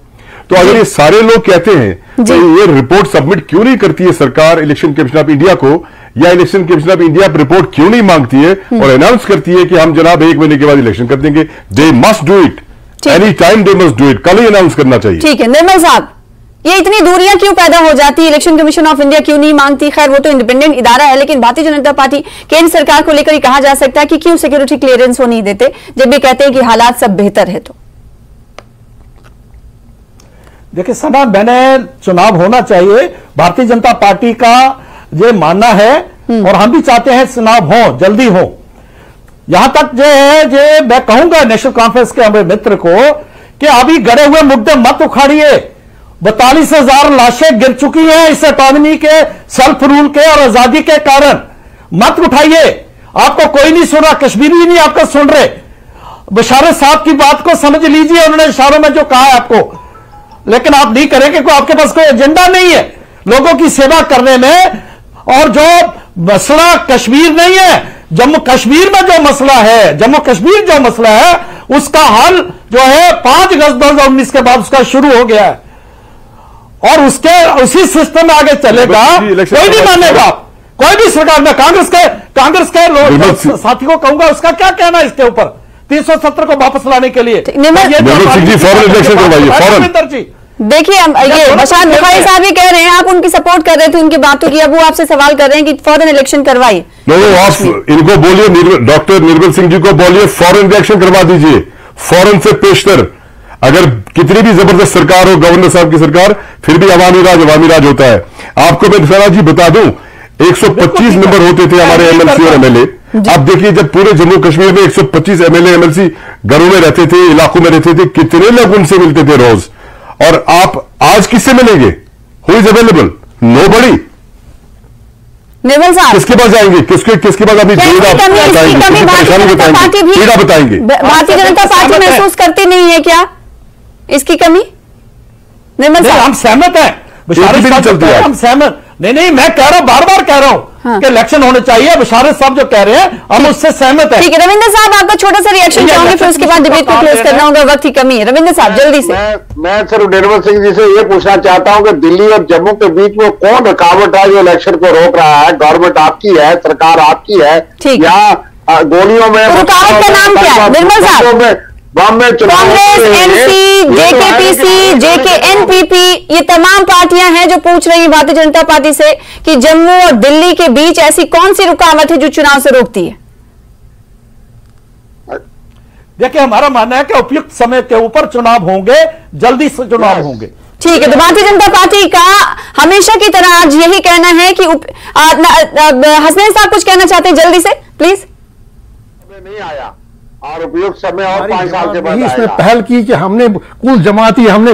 Speaker 2: तो अगर ये सारे लोग कहते हैं तो ये रिपोर्ट सबमिट क्यों नहीं करती है सरकार इलेक्शन कमीशन ऑफ इंडिया को, या election commission of India report क्यों नहीं मांगती है और अनाउंस करती है कि हम जनाब 1 महीने के बाद इलेक्शन कर देंगे? They must do it, any time they must do it, कल ही अनाउंस करना चाहिए।
Speaker 1: ठीक है निर्मल साहब, ये इतनी दूरियां क्यों पैदा हो जाती है? इलेक्शन कमीशन ऑफ इंडिया क्यों नहीं मांगती? खैर वो तो इंडिपेंडेंट इदारा है, लेकिन भारतीय जनता पार्टी केंद्र सरकार को लेकर ही कहा जा सकता है कि क्यों सिक्योरिटी क्लियरेंस वो नहीं देते, जब भी कहते हैं कि हालात सब बेहतर है। तो
Speaker 5: देखिए सना, मैंने चुनाव होना चाहिए, भारतीय जनता पार्टी का ये मानना है, और हम भी चाहते हैं चुनाव हो, जल्दी हो। यहां तक जो है, ये मैं कहूंगा नेशनल कॉन्फ्रेंस के हमारे मित्र को कि अभी गड़े हुए मुद्दे मत उखाड़िए। 42,000 लाशें गिर चुकी हैं इस ऑटोनॉमी के, सेल्फ रूल के और आजादी के कारण। मत उठाइए, आपको कोई नहीं सुन रहा, कश्मीर भी नहीं आपका सुन रहे। बशारत साहब की बात को समझ लीजिए, उन्होंने इशारों में जो कहा है आपको, लेकिन आप नहीं करेंगे, कोई आपके पास कोई एजेंडा नहीं है लोगों की सेवा करने में। और जो मसला कश्मीर नहीं है, जम्मू कश्मीर में जो मसला है, जम्मू कश्मीर जो मसला है, उसका हल जो है 5 अगस्त 2019 के बाद उसका शुरू हो गया है, और उसी सिस्टम में आगे चलेगा। कोई नहीं मानेगा, कोई भी सरकार में। कांग्रेस के लोग साथी को कहूंगा, उसका क्या कहना है इसके ऊपर 370 को वापस लाने के लिए?
Speaker 1: देखिए, ये बशारत बुखारी साहब ही कह रहे हैं, आप उनकी सपोर्ट कर रहे थे उनकी बातों की, अब वो आपसे सवाल कर रहे हैं कि फौरन इलेक्शन करवाइए।
Speaker 2: आप इनको बोलिए, डॉक्टर निर्मल सिंह जी को बोलिए फौरन इलेक्शन करवा दीजिए, फौरन से पेशतर। अगर कितनी भी जबरदस्त सरकार हो, गवर्नर साहब की सरकार, फिर भी अवामी राज होता है। आपको मैं सना जी बता दूं, 125 नंबर होते थे हमारे एमएलसी और एमएलए। अब देखिए, जब पूरे जम्मू कश्मीर में 125 एमएलए एमएलसी घरों में रहते थे, इलाकों में रहते थे, कितने लोग उनसे मिलते थे रोज। और आप आज किससे मिलेंगे? Who is available? नोबडी।
Speaker 1: निर्मल साहब
Speaker 2: किसके पास जाएंगे? किसके पास अपनी पीड़ा बताएंगे?
Speaker 1: भारतीय जनता पार्टी महसूस करती नहीं है क्या इसकी कमी? निर्मल साहब
Speaker 5: हम सहमत हैं, हम सहमत नहीं, मैं कह रहा हूं, बार बार कह रहा हूं कि इलेक्शन होने चाहिए। बशारत साहब जो कह रहे हैं हम उससे सहमत हैं।
Speaker 1: ठीक है रविंद्र साहब, आपका छोटा सा रिएक्शन चाहूंगी, फिर उसके बाद डिबेट को क्लोज करना होगा, वक्त की कमी है। रविंद्र साहब जल्दी से।
Speaker 4: मैं सिर्फ निर्मल सिंह जी से ये पूछना चाहता हूं कि दिल्ली और जम्मू के बीच में कौन रुकावट है जो इलेक्शन को रोक रहा है? गवर्नमेंट आपकी है, सरकार आपकी है, या गोलियों में
Speaker 1: रुकावट का नाम क्या है निर्मल साहब? कांग्रेस, एमसी, जेकेपीसी, जेकेएनपीपी, ये तमाम पार्टियां हैं जो पूछ रही हैं भारतीय जनता पार्टी से कि जम्मू और दिल्ली के बीच ऐसी कौन सी रुकावट है जो चुनाव से रोकती है?
Speaker 5: देखिए, हमारा मानना है कि उपयुक्त समय के ऊपर चुनाव होंगे, जल्दी से चुनाव होंगे।
Speaker 1: ठीक है, तो भारतीय जनता पार्टी का हमेशा की तरह आज यही कहना है कि हसनैन साहब कुछ कहना चाहते हैं जल्दी से प्लीज।
Speaker 4: नहीं आया और उपयुक्त समय और 5 साल के बाद
Speaker 3: इसमें पहल की कि हमने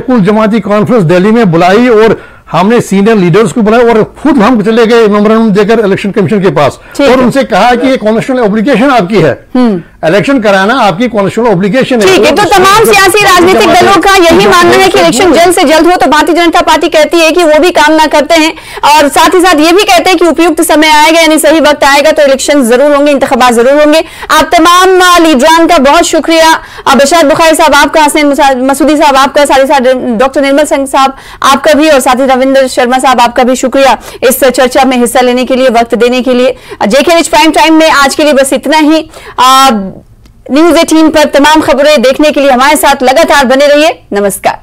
Speaker 3: कुल जमाती कॉन्फ्रेंस दिल्ली में बुलाई और हमने सीनियर लीडर्स को बुलाया और खुद हम चले गए मेमोरेंडम देकर इलेक्शन कमीशन के पास और उनसे कहा कि ये कॉन्स्टिट्यूशनल ऑब्लिगेशन आपकी है, इलेक्शन कराना आपकी कॉन्स्टिट्यूशनल ऑब्लिगेशन है।
Speaker 1: ठीक है, तो तमाम सियासी राजनीतिक दलों का यही मानना है कि इलेक्शन जल्द से जल्द हो, तो भारतीय जनता पार्टी कहती है कि वो भी काम ना करते हैं और साथ ही साथ ये भी कहते हैं कि उपयुक्त समय आएगा, यानी सही वक्त आएगा तो इलेक्शन जरूर होंगे, इंतखाबात जरूर होंगे। आप तमाम लीडरान का बहुत शुक्रिया, बशारत बुखारी साहब आपका, हसनैन मसूदी साहब आपका, साथ ही साथ डॉक्टर निर्मल सिंह साहब आपका भी, और साथ ही रविंद्र शर्मा साहब आपका भी शुक्रिया इस चर्चा में हिस्सा लेने के लिए, वक्त देने के लिए। जेके प्राइम टाइम में आज के लिए बस इतना ही। न्यूज़ 18 पर तमाम खबरें देखने के लिए हमारे साथ लगातार बने रहिए। नमस्कार।